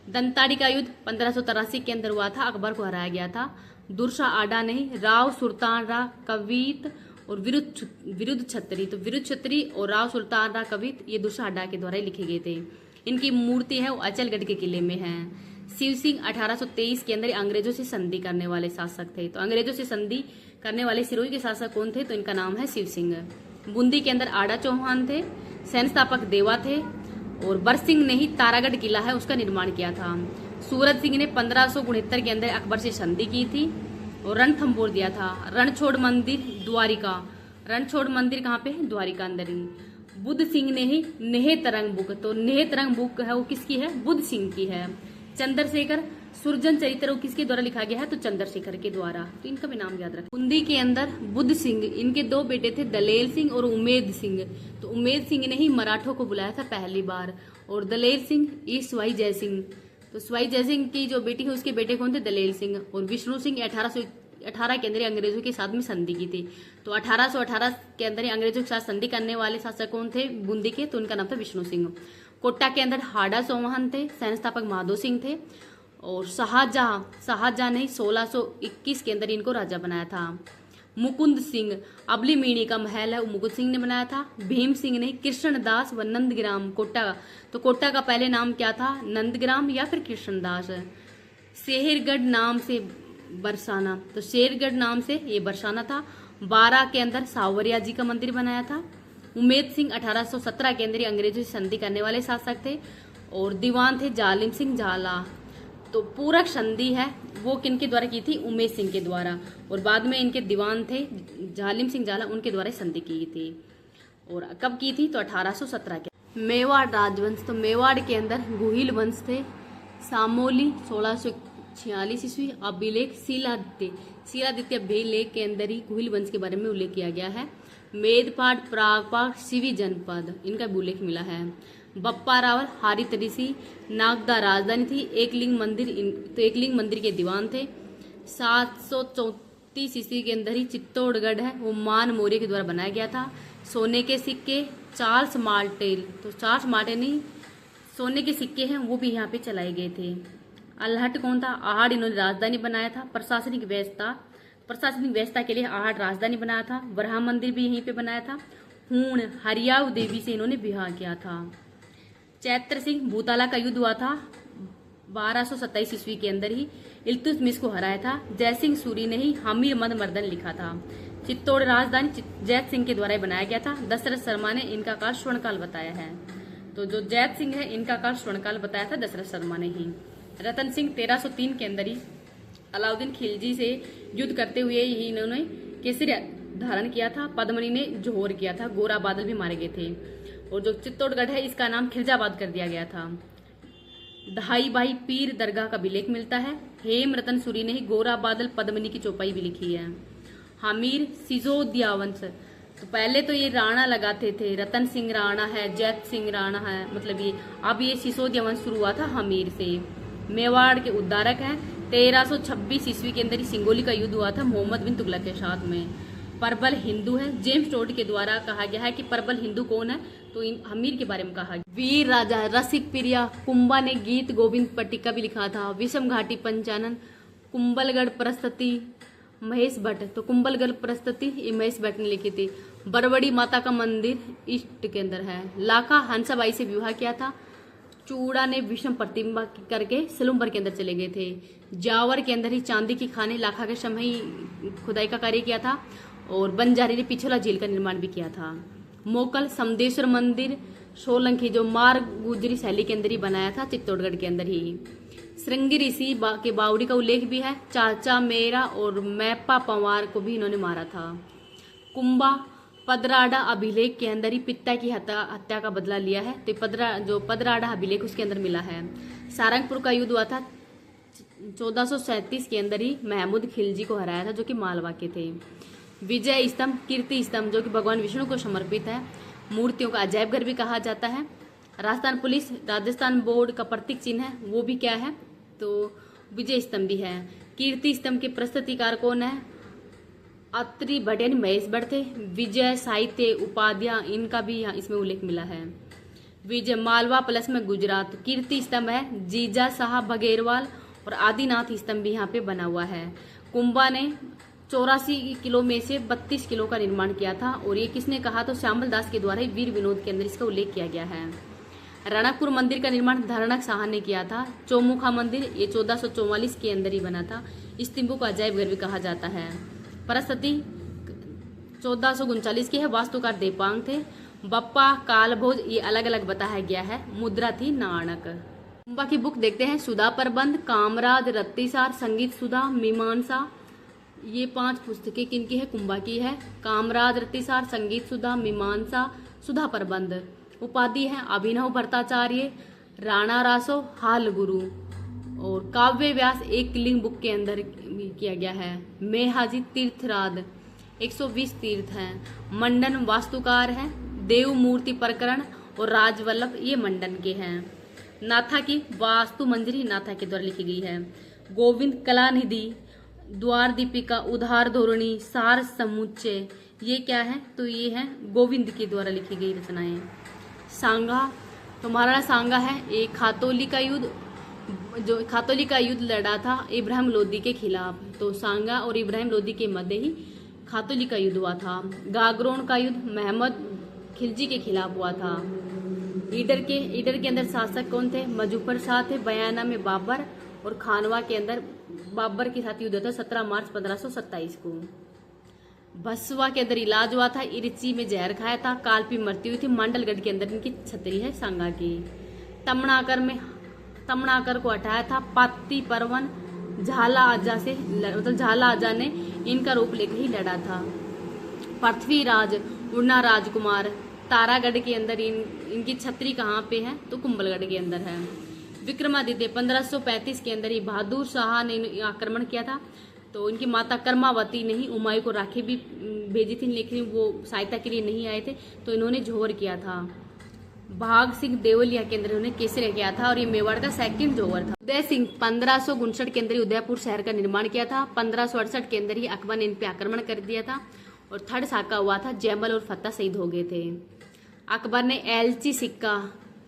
दंताड़ी का युद्ध 1583 के अंदर हुआ था, अकबर को हराया गया था। दुर्सा आडा नहीं, राव सुल्तान रा कवित और विरुद्ध छत्री, तो विरुद्ध छत्री और राव सुल्तान रा कवित ये दुर्सा आडा के द्वारा ही लिखे गए थे। इनकी मूर्ति है वो अचलगढ़ के किले में है। शिव सिंह 1823 के अंदर अंग्रेजों से संधि करने वाले शासक थे। तो अंग्रेजों से संधि करने वाले सिरोही के शासक कौन थे, तो इनका नाम है शिव सिंह। बूंदी के अंदर आड़ा चौहान थे, सैन्य स्थापक देवा थे, और बरसिंह ने ही तारागढ़ किला है उसका निर्माण किया था। सूरज सिंह ने 1569 के अंदर अकबर से संधि की थी और रणथंभौर दिया था। रणछोड़ मंदिर द्वारिका, रणछोड़ मंदिर कहाँ पे है, द्वारिका अंदर ही। बुद्ध सिंह ने ही नेह तरंग बुक, तो नेह तरंग बुक है वो किसकी है, बुद्ध सिंह की है। चंद्रशेखर सुरजन चरित्र किसके द्वारा लिखा गया है, तो चंद्रशेखर के द्वारा, तो इनका भी नाम याद रखें। बूंदी के अंदर बुद्ध सिंह, इनके दो बेटे थे, दलेर सिंह और उमेद सिंह। तो उमेद सिंह ने ही मराठों को बुलाया था पहली बार, और दलेर सिंह ये स्वाई जय सिंह। तो स्वाई जय सिंह की जो बेटी है उसके बेटे कौन थे, दलेर सिंह। और विष्णु सिंह 1818 के अंदर अंग्रेजों के साथ में संधि की थी। तो 1818 के अंदर अंग्रेजों के साथ संधि करने वाले शासक कौन थे बूंदी के, तो उनका नाम था विष्णु सिंह। कोटा के अंदर हाड़ा चौहान थे, सैन्य स्थापक माधो सिंह थे। और शाहजहां ने 1621 के अंदर इनको राजा बनाया था। मुकुंद सिंह, अबली मीणी का महल है वो मुकुंद सिंह ने बनाया था। भीम सिंह ने कृष्णदास व नंदग्राम कोटा, तो कोटा का पहले नाम क्या था, नंदग्राम या फिर कृष्णदास। शेरगढ़ नाम से बरसाना, तो शेरगढ़ नाम से ये बरसाना था। 12 के अंदर सावरिया जी का मंदिर बनाया था। उमेद सिंह 1817 के अंदर अंग्रेजों से संधि करने वाले शासक थे, और दीवान थे जालिम सिंह झाला। तो पूरक संधि है वो किनके द्वारा की थी, उमेद सिंह के द्वारा, और बाद में इनके दीवान थे जालिम सिंह झाला, उनके द्वारा संधि की थी। और कब की थी, तो 1817 के। मेवाड़ राजवंश, तो मेवाड़ के अंदर गुहिल वंश थे। सामोली 1646 ईस्वी। अभिलेख शीलादित्य अभिलेख के अंदर ही गुहिल वंश के बारे में उल्लेख किया गया है। मेदपाट, प्रागपाट, सिवी जनपद, इनका भी उल्लेख मिला है। बप्पा रावल हारित ऋषि, नागदा राजधानी थी। एकलिंग मंदिर, तो एकलिंग मंदिर के दीवान थे। 734 ईस्वी के अंदर ही चित्तौड़गढ़ है वो मान मौर्य के द्वारा बनाया गया था। सोने के सिक्के चार्ल्स मार्टेल, तो चार्ल्स मार्टेल ही सोने के सिक्के हैं वो भी यहाँ पे चलाए गए थे। अल्हट कौन था, आहड़ इन्होंने राजधानी बनाया था। प्रशासनिक व्यवस्था के लिए आहड़ राजधानी बनाया था। वराह मंदिर भी यहीं पे बनाया था। हूण हरियाव देवी से इन्होंने विवाह किया था। चैत्र सिंह भूताला का युद्ध हुआ था 1227 ईस्वी के अंदर ही, इल्तुतमिश को हराया था। जयसिंह सूरी ने ही हमीर मद मर्दन लिखा था। चित्तौड़ राजधानी जैत सिंह के द्वारा बनाया गया था। दशरथ शर्मा ने इनका काल स्वर्णकाल बताया है। तो जो जैत सिंह है इनका काल स्वर्णकाल बताया था दशरथ शर्मा ने ही। रतन सिंह 1303 के अंदर ही अलाउद्दीन खिलजी से युद्ध करते हुए ही इन्होंने केसरी धारण किया था। पद्मनी ने जोहर किया था। गोरा बादल भी मारे गए थे। और जो चित्तौड़गढ़ है इसका नाम खिरजाबाद कर दिया गया था। दहाई बाई पीर दरगाह का भी लेख मिलता है। हेम रतन सूरी ने ही गोरा बादल पद्मनी की चौपाई भी लिखी है। हमीर सिसोदिया वंश, तो पहले तो ये राणा लगाते थे, रतन सिंह राणा है, जैत सिंह राणा है, मतलब ये अब ये सिसोदिया वंश शुरू हुआ था हमीर से। मेवाड़ के उद्धारक हैं। 1326 ईस्वी के अंदर ही सिंगोली का युद्ध हुआ था मोहम्मद बिन तुगलक के साथ में। प्रबल हिंदू है। जेम्स टोड के द्वारा कहा गया है कि प्रबल हिंदू कौन है, तो इन हमीर के बारे में कहा गया। वीर राजा रसिक प्रिया कुंभा ने गीत गोविंद पट्टिका भी लिखा था। विषम घाटी पंचानन, कुंभलगढ़ प्रस्तुति महेश भट्ट, तो कुंभलगढ़ प्रस्तुति ये महेश भट्ट ने लिखी थी। बरबड़ी माता का मंदिर ईस्ट के अंदर है। लाखा हंसाबाई से विवाह किया था। चूड़ा ने विषम प्रतिमा करके सिलुम्बर के अंदर चले गए थे। जावर के अंदर ही चांदी की खाने लाखा के समय ही खुदाई का कार्य किया था। और बंजारी ने पिछला झील का निर्माण भी किया था। मोकल समदेश्वर मंदिर सोलंकी जो मार्ग गुजरी शैली के अंदर ही बनाया था चित्तौड़गढ़ के अंदर ही। श्रृंगी ऋषि के बावड़ी का उल्लेख भी है। चाचा मेरा और मैपा पंवार को भी इन्होंने मारा था। कुंभा पदराडा अभिलेख के अंदर ही पिता की हत्या का बदला लिया है। तो पदराडा अभिलेख उसके अंदर मिला है। सारंगपुर का युद्ध हुआ था 1437 के अंदर ही महमूद खिलजी को हराया था जो कि मालवा के थे। विजय स्तंभ कीर्ति स्तंभ जो कि भगवान विष्णु को समर्पित है। मूर्तियों का अजायब घर भी कहा जाता है। राजस्थान पुलिस राजस्थान बोर्ड का प्रतीक चिन्ह है वो भी क्या है, तो विजय स्तंभ भी है। कीर्ति स्तंभ के प्रस्तुतिकार कौन है, अत्रि भट्ट महेश भट्ट थे। विजय साहित्य उपाध्याय इनका भी यहाँ इसमें उल्लेख मिला है। विजय मालवा प्लस में गुजरात। कीर्ति स्तंभ है जीजा साहब बघेरवाल और आदिनाथ स्तंभ भी यहाँ पे बना हुआ है। कुंभा ने 84 किलो में से 32 किलो का निर्माण किया था और ये किसने कहा तो श्यामल दास के द्वारा वीर विनोद के अंदर इसका उल्लेख किया गया है। रणकपुर मंदिर का निर्माण धरणक शाह ने किया था। चौमुखा मंदिर ये 1444 के अंदर ही बना था। इस स्तंभ को अजायब घर भी कहा जाता है। परस्ती 1439 की है। वास्तुकार देपांग थे। बप्पा कालभोज ये अलग अलग बताया गया है। मुद्रा थी नाणक। कुंभा की बुक देखते हैं। सुधा प्रबंध, कामराज, रत्तीसार, संगीत सुधा, मीमांसा, ये 5 पुस्तकें किनकी है? कुंभा की है। कामराज, रत्तीसार, संगीत सुधा, मीमांसा, सुधा प्रबंध। उपाधि है अभिनव भट्टाचार्य, राणा रासो, हाल गुरु। और काव्य व्यास एक लिंग बुक के अंदर किया गया है। मेहाजी तीर्थराज 120 तीर्थ हैं। मंडन वास्तुकार है। देव मूर्ति प्रकरण और राजवल्लभ ये मंडन के हैं। नाथा की वास्तु मंजरी नाथा के द्वारा लिखी गई है। गोविंद कलानिधि, द्वार दीपिका, उधार धोरणी, सार समुच्चय ये क्या है तो ये है गोविंद के द्वारा लिखी गई रचनाएं। सांगा तो महाराणा सांगा है एक खातौली का युद्ध, जो खातौली का युद्ध लड़ा था इब्राहिम लोदी के खिलाफ। तो सांगा और इब्राहिम लोदी के मध्य ही खातौली का युद्ध हुआ था। गागरोन का युद्ध महमद खिलजी के खिलाफ हुआ था। ईडर के अंदर शासक कौन थे? मजूफर शाह थे। बयाना में बाबर और खानवा के अंदर बाबर के साथ युद्ध था 17 मार्च 1527 को। भसवा के अंदर इलाज हुआ था। इर्ची में जहर खाया था। कालपी मृत्यु हुई थी। मंडलगढ़ के अंदर इनकी छतरी है सांगा की। तमणाकर को हटाया था। पाती परवन झाला आजा से मतलब झाला आजा ने इनका रूप लेकर ही लड़ा था। पृथ्वीराज उड़ना राजकुमार तारागढ़ के अंदर इनकी छतरी कहाँ पे है तो कुंभलगढ़ के अंदर है। विक्रमादित्य 1535 के अंदर ही बहादुर शाह ने आक्रमण किया था। तो इनकी माता कर्मावती ने ही हुमायूं को राखी भी भेजी थी, लेकिन वो सहायता के लिए नहीं आए थे तो इन्होंने जोहर किया था। भाग सिंह देवलिया के अंदर उन्होंने केसरिया किया था और ये मेवाड़ का सेकंड जोहर था। उदय सिंह 1559 के अंदर ही उदयपुर शहर का निर्माण किया था। 1568 के अंदर ही अकबर ने इन पे आक्रमण कर दिया था और थर्ड साका हुआ था। जयमल और फतेह शहीद हो गए थे। अकबर ने एलची सिक्का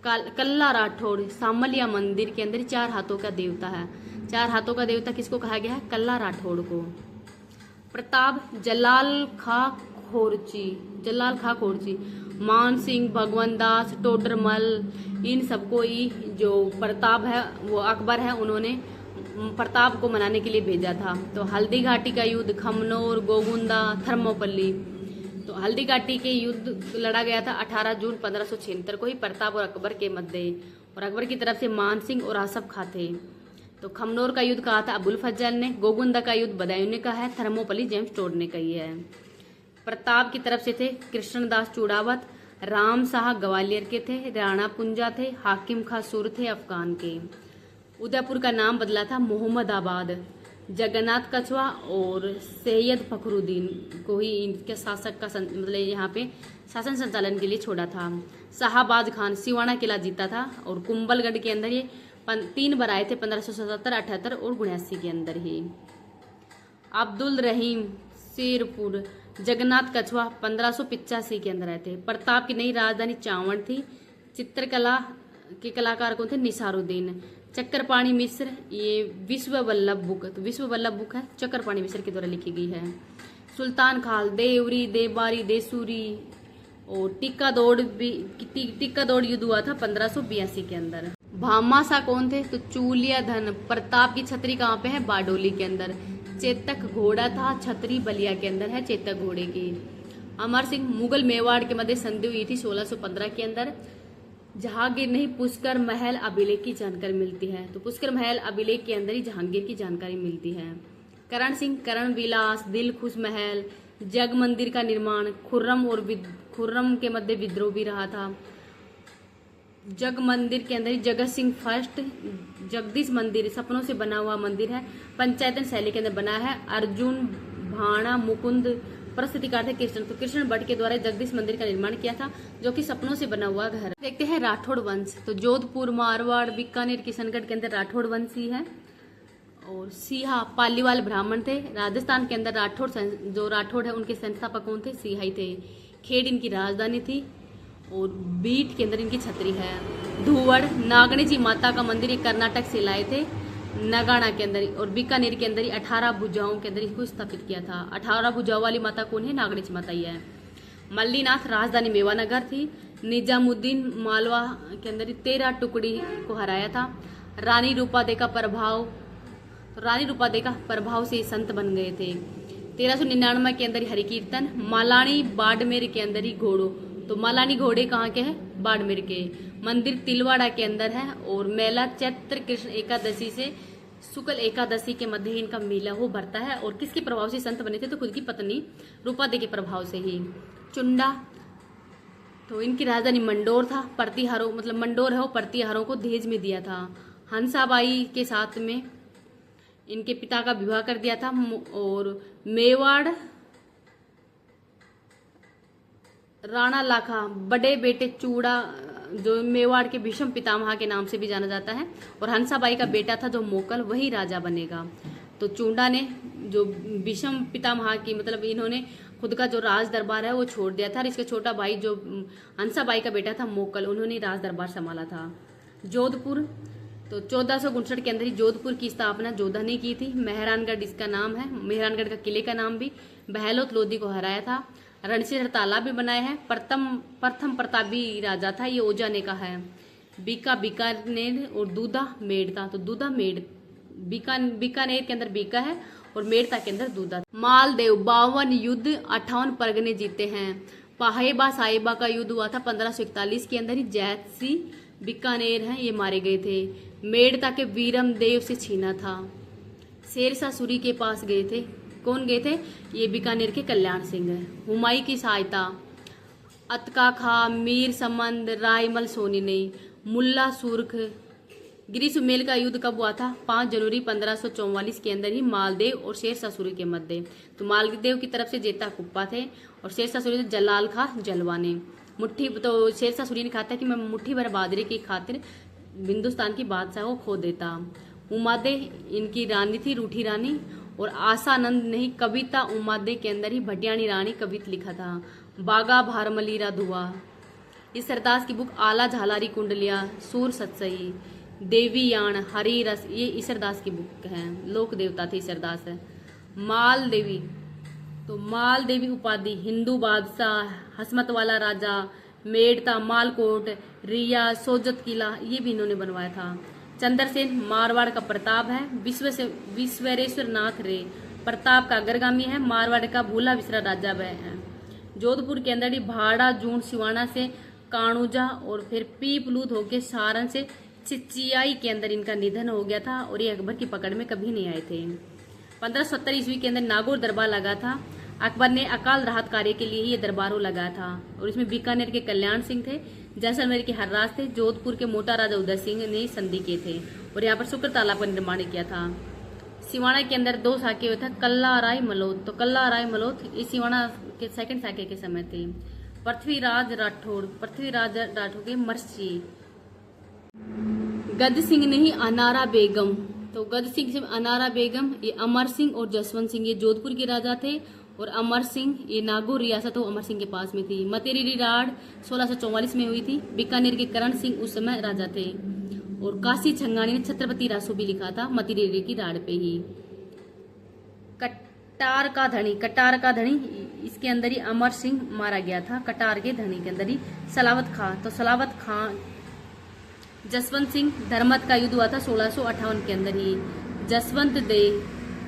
कल्ला राठौड़ सामलिया मंदिर के अंदर 4 हाथों का देवता है। 4 हाथों का देवता किसको कहा गया है? कल्ला राठौड़ को। प्रताप जलाल खा खोरची, मान सिंह, भगवंत दास, टोडरमल इन सबको ही जो प्रताप है वो अकबर है उन्होंने प्रताप को मनाने के लिए भेजा था। तो हल्दी घाटी का युद्ध, खमनोर, गोगुंदा, थर्मोपल्ली। तो हल्दी घाटी के युद्ध लड़ा गया था 18 जून 1576 को ही प्रताप और अकबर के मध्य। और अकबर की तरफ से मान सिंह और आसफ खां थे। तो खमनोर का युद्ध कहा था अबुल फजल ने। गोगुंदा का युद्ध बदायूं ने कहा है। थर्मोपल्ली जेम्स टोड ने कही है। प्रताप की तरफ से थे कृष्णदास चूड़ावत, राम शाह ग्वालियर के थे, राणा पुंजा थे, हाकिम खां सुर थे अफगान के। उदयपुर का नाम बदला था मोहम्मदाबाद। जगन्नाथ कछवा और सैयद फखरुद्दीन को ही इनके शासक का मतलब यहाँ पे शासन संचालन के लिए छोड़ा था। शाहबाज खान सिवाना किला जीता था और कुंभलगढ़ के अंदर ये 3 बार आए थे 1577, 78 और 79 के अंदर ही। अब्दुल रहीम शेरपुर जगन्नाथ कछवा 1585 के अंदर आए थे। प्रताप की नई राजधानी चावड़ थी। चित्रकला के कलाकार कौन थे? निसारुद्दीन। चक्रपाणी मिश्र ये विश्व वल्लभ बुक, तो विश्व वल्लभ बुक है चक्रपाणी मिश्र के द्वारा लिखी गई है। सुल्तान खाल देवरी, देवबारी, देसूरी और टिक्का दौड़ युद्ध हुआ था 1582 के अंदर। भामाशाह कौन थे? तो चूलिया धन। प्रताप की छतरी कहाँ पे है? बारडोली के अंदर। चेतक घोड़ा था छतरी बलिया के अंदर है चेतक घोड़े की। अमर सिंह मुगल मेवाड़ के मध्य संधि हुई थी 1615 के अंदर। जहांगीर नहीं पुष्कर महल अभिलेख की जानकारी मिलती है। तो पुष्कर महल अभिलेख के अंदर ही जहांगीर की जानकारी मिलती है। करण सिंह करण विलास, दिलखुश महल, जग मंदिर का निर्माण, खुर्रम के मध्य विद्रोह भी रहा था। जग मंदिर के अंदर ही जगत सिंह फर्स्ट। जगदीश मंदिर सपनों से बना हुआ मंदिर है, पंचायतन शैली के अंदर बना है। अर्जुन भाणा मुकुंद प्रस्तुतिकार थे कृष्ण। तो कृष्ण भट्ट के द्वारा जगदीश मंदिर का निर्माण किया था जो कि सपनों से बना हुआ घर। देखते हैं राठौड़ वंश। तो जोधपुर, मारवाड़, बीकानेर, किशनगढ़ के अंदर राठौड़ वंश ही है। और सिहा पालीवाल ब्राह्मण थे। राजस्थान के अंदर राठौड़ है उनके संस्थापक कौन थे? सिहा ही थे। खेड़ इनकी राजधानी थी। और बीट के अंदर इनकी छतरी है। धुवड़ नागणी जी माता का मंदिर ये कर्नाटक से लाए थे नगाना के अंदर, और बीकानेर के अंदर ही 18 भुजाओं के अंदर इसको स्थापित किया था। 18 भुजाओं वाली माता कौन है? नागणी जी माता ही है। मल्लीनाथ राजधानी मेवानगर थी। निजामुद्दीन मालवा के अंदर 13 टुकड़ी को हराया था। रानी रूपादे का प्रभाव, तो रानी रूपादे का प्रभाव से संत बन गए थे। 1399 के अंदर हरि कीर्तन। मालानी बाड़मेर के अंदर ही घोड़ो, तो मालानी घोड़े कहाँ के हैं? बाड़मेर के। मंदिर तिलवाड़ा के अंदर है। और मेला चैत्र कृष्ण एकादशी से शुक्ल एकादशी के मध्य इनका मेला हो भरता है। और किसके प्रभाव से संत बने थे? तो खुद की पत्नी रूपादे के प्रभाव से ही। चुंडा, तो इनकी राजधानी मंडोर था। प्रतिहारों मतलब मंडोर है वो प्रतिहारों को दहेज में दिया था। हंसाबाई के साथ में इनके पिता का विवाह कर दिया था। और मेवाड़ राणा लाखा बड़े बेटे चूड़ा, जो मेवाड़ के भीष्म पितामह के नाम से भी जाना जाता है, और हंसाबाई का बेटा था जो मोकल, वही राजा बनेगा। तो चूंडा ने जो भीष्म पितामह की मतलब इन्होंने खुद का जो राज दरबार है वो छोड़ दिया था, और इसका छोटा भाई जो हंसाबाई का बेटा था मोकल, उन्होंने राज दरबार संभाला था। जोधपुर, तो 1459 के अंदर ही जोधपुर की स्थापना जोधा ने की थी। मेहरानगढ़ इसका नाम है, मेहरानगढ़ का किले का नाम भी। बहलोत लोधी को हराया था। रणसीर तालाब भी बनाया है। प्रथम प्रतापी राजा था, ये ओजा ने कहा है। बीकानेर और दूधा मेड़ था, तो दूधा मेड़ बीकानेर के अंदर बीका है और मेड़ता के अंदर दूधा। मालदेव 52 युद्ध 58 परगने जीते हैं। पाहेबा साहिबा का युद्ध हुआ था 1541 के अंदर ही। जैतसी बीकानेर हैं, ये मारे गए थे। मेड़ता के वीरम देव से छीना था। शेरशाह सूरी के पास गए थे। कौन गए थे? ये बीकानेर के कल्याण सिंह है। हुमायूं की सहायता, अतका खा, मीर समंद, रायमल सोनी ने, मुल्ला सुर्ख। गिरी सुमेल का युद्ध कब हुआ था? 5 जनवरी 1544 के अंदर ही मालदेव और शेरशाह सूरी के मध्य। तो मालदेव की तरफ से जेता कुप्पा थे और शेरशाह सूरी से जलाल खा जलवा ने। मुट्ठी, तो शेरशाह सूरी ने कहा था कि मैं मुट्ठी भर बाजरे की खातिर हिंदुस्तान की बादशाह को खो देता। उमादे इनकी रानी थी, रूठी रानी। और आसानंद ने ही कविता उमादे के अंदर ही भटियाणी रानी कवित लिखा था। बागा भारमलीरा धुआ, इस सरदास की बुक आला झालारी कुंडलिया, सूर सत्सई, देवी यान, हरी रस, ये ईसरदास की बुक है। लोक देवता थे ईसरदास है। माल देवी, तो माल देवी उपाधि हिंदू बादशाह, हसमत वाला राजा, मेड़ता, मालकोट, रिया, सोजत किला, ये भी इन्होंने बनवाया था। चंद्रसेन मारवाड़ का प्रताप है। विश्वेश्वर नाथ रे प्रताप का अग्रगामी है। मारवाड़ का भूला विसरा राजा वह है। जोधपुर के अंदर ही भाड़ा जून सिवाना से काणुजा और फिर पीपलूद होके सारण से चिचियाई के अंदर इनका निधन हो गया था और ये अकबर की पकड़ में कभी नहीं आए थे। 1570 ईस्वी के अंदर नागौर दरबार लगा था। अकबर ने अकाल राहत कार्य के लिए ये दरबार लगाया था और इसमें बीकानेर के कल्याण सिंह थे, जैसलमेर के हर्राज थे, जोधपुर के मोटा राजा उदय सिंह ने संधि किए थे और यहाँ पर शुक्र तालाब का निर्माण किया था। सिवाना के अंदर 2 शाखे हुए थे, कल्ला राय मलोत। तो कल्ला राय मलोत ये सिवाना के सेकंड शाखे के समय थे। पृथ्वीराज राठौड़ के मर्सी। गद सिंह ने ही अनारा बेगम, तो गद सिंह से अनारा बेगम, ये अमर सिंह और जसवंत सिंह ये जोधपुर के राजा थे और अमर सिंह ये नागौर रियासत हो अमर सिंह के पास में थी। मतेरी राड़ 1644 में हुई थी। बीकानेर के करण सिंह उस समय राजा थे और काशी छंगानी ने छत्रपति रासो भी लिखा था मतेरी की राड़ पे ही। कटार का धनी इसके अंदर ही अमर सिंह मारा गया था। कटार के धनी के अंदर ही सलावत खां, तो सलावत खां। जसवंत सिंह धर्मत का युद्ध हुआ था 1658 के अंदर ही। जसवंत दे,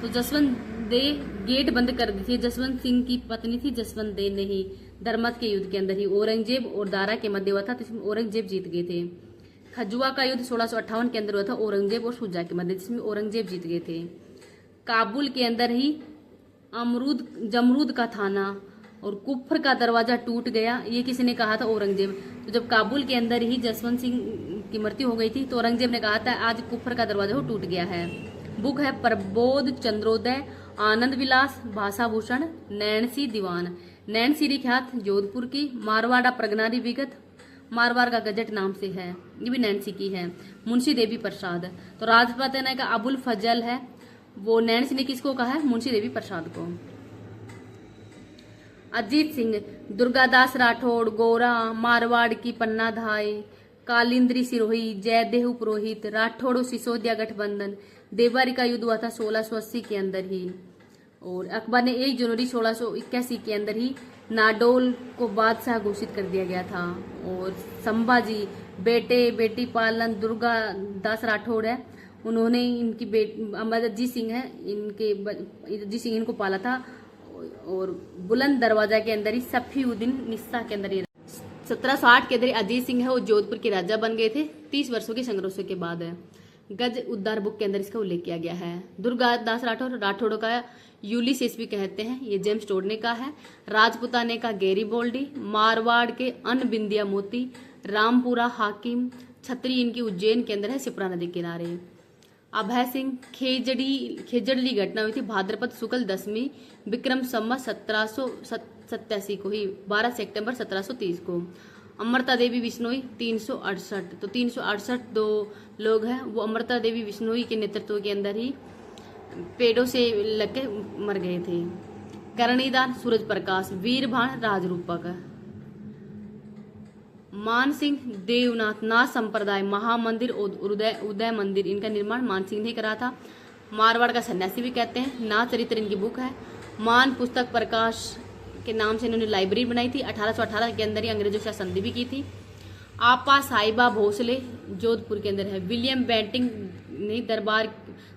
तो जसवंत दे गेट बंद कर दी थी। जसवंत सिंह की पत्नी थी जसवंत दे ने ही धर्मत के युद्ध के अंदर ही। औरंगजेब और दारा के मध्य हुआ था, तो इसमें औरंगजेब जीत गए थे। खजुआ का युद्ध 1658 के अंदर हुआ था औरंगजेब और शुजा के मध्य, जिसमें औरंगजेब जीत गए थे। काबुल के अंदर ही जमरूद का थाना और कुफर का दरवाजा टूट गया, ये किसने कहा था? औरंगजेब। तो जब काबुल के अंदर ही जसवंत सिंह की मृत्यु हो गई थी तो औरंगजेब ने कहा था आज कुफर का दरवाजा टूट गया है। बुक है प्रबोध चंद्रोदय, आनंद विलास, भाषाभूषण, नैणसी दीवान। नैणसी ख्यात जोधपुर की। मारवाड़ा प्रगनारी विगत, मारवाड़ का गजट नाम से है, ये भी नैणसी की है। मुंशी देवी प्रसाद, तो राजपाल ने कहा अबुल फजल है, वो नैणसी ने किसको कहा है? मुंशी देवी प्रसाद को। अजीत सिंह, दुर्गादास राठौड़, गोरा, मारवाड़ की पन्ना धाय, कालिंद्री सिरोही, जयदेव पुरोहित, राठौड़ सिसोदिया गठबंधन। देवबारी का युद्ध हुआ था 1680 के अंदर ही। और अकबर ने 1 जनवरी 1681 के अंदर ही नाडोल को बादशाह घोषित कर दिया गया था। और संभाजी बेटे बेटी पालन दुर्गा दास राठौड़ है, उन्होंने इनकी अजीत सिंह है, अजीत सिंह इनको पाला था। और बुलंद दरवाजा के अंदर ही सफीउद्दीन निस्सा के अंदर 1760 के अंदर अजीत सिंह है वो जोधपुर के राजा बन गए थे 30 वर्षों के संघर्षों के बाद। गज उद्धार बुक के अंदर इसका उल्लेख किया गया है। दुर्गादास राठौड़ का यूलिसेस भी कहते हैं, ये जेम्स टोडने का है। राजपुताने का गैरीबोल्डी, मारवाड़ के अन बिंदिया मोती, रामपुरा हाकिम, छतरी इनकी उज्जैन के अंदर है शिप्रा नदी किनारे। अभय सिंह खेजड़ली घटना हुई थी भाद्रपद शुक्ल 10वीं विक्रम संवत 1787 को ही 12 सितंबर 1730 को। अमृता देवी बिश्नोई 368, तो 368 दो लोग हैं वो अमृता देवी बिश्नोई के नेतृत्व के अंदर ही पेड़ों से लग के मर गए थे। करणीदान सूरज प्रकाश, वीरभान राजरूपक, मान सिंह देवनाथ नाथ संप्रदाय महामंदिर उदय मंदिर इनका निर्माण मान सिंह ने करा था। मारवाड़ का सन्यासी भी कहते हैं। नाथ चरित्र इनकी बुक है। मान पुस्तक प्रकाश के नाम से इन्होंने लाइब्रेरी बनाई थी। 1818 के अंदर ही अंग्रेजों से संधि भी की थी। आपा साहिबा भोसले जोधपुर के अंदर है। विलियम बेंटिंग ने दरबार,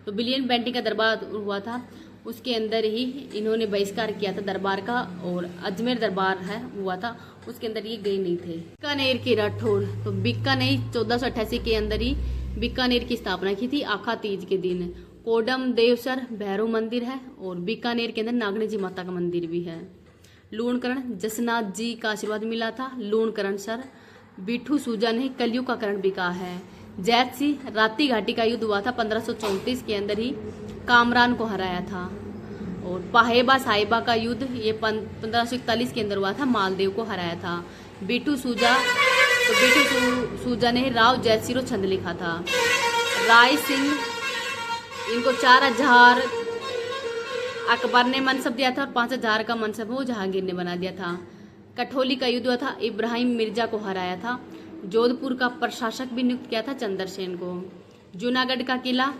तो विलियम बेंटिंग का दरबार हुआ था उसके अंदर ही इन्होंने बहिष्कार किया था दरबार का। और अजमेर दरबार है हुआ था उसके अंदर ये गए नहीं थे। बीकानेर के राठौड़, तो बीकानेर 1488 के अंदर ही बीकानेर की स्थापना की थी आखा तीज के दिन। कोडम देवसर भैरव मंदिर है। और बीकानेर के अंदर नागनी जी माता का मंदिर भी है। लूणकरण जसनाथ जी का आशीर्वाद मिला था। लूणकरण सर बिठू सूजा ने कलयुग का करण भी कहा है। जैत सिंह राती घाटी का युद्ध हुआ था 1534 के अंदर ही कामरान को हराया था। और पाहेबा साहिबा का युद्ध ये 1541 के अंदर हुआ था, मालदेव को हराया था। बिठू सूजा, तो बिठू सूजा ने राव जयसिरो छंद लिखा था। राय सिंह इनको 4000 अकबर ने मनसब दिया था और 5000 का मनसब वो जहांगीर ने बना दिया था। कठौली का युद्ध हुआ था, इब्राहिम मिर्जा को हराया था। जोधपुर का प्रशासक भी नियुक्त किया था चंद्रसेन को। जूनागढ़ का किला,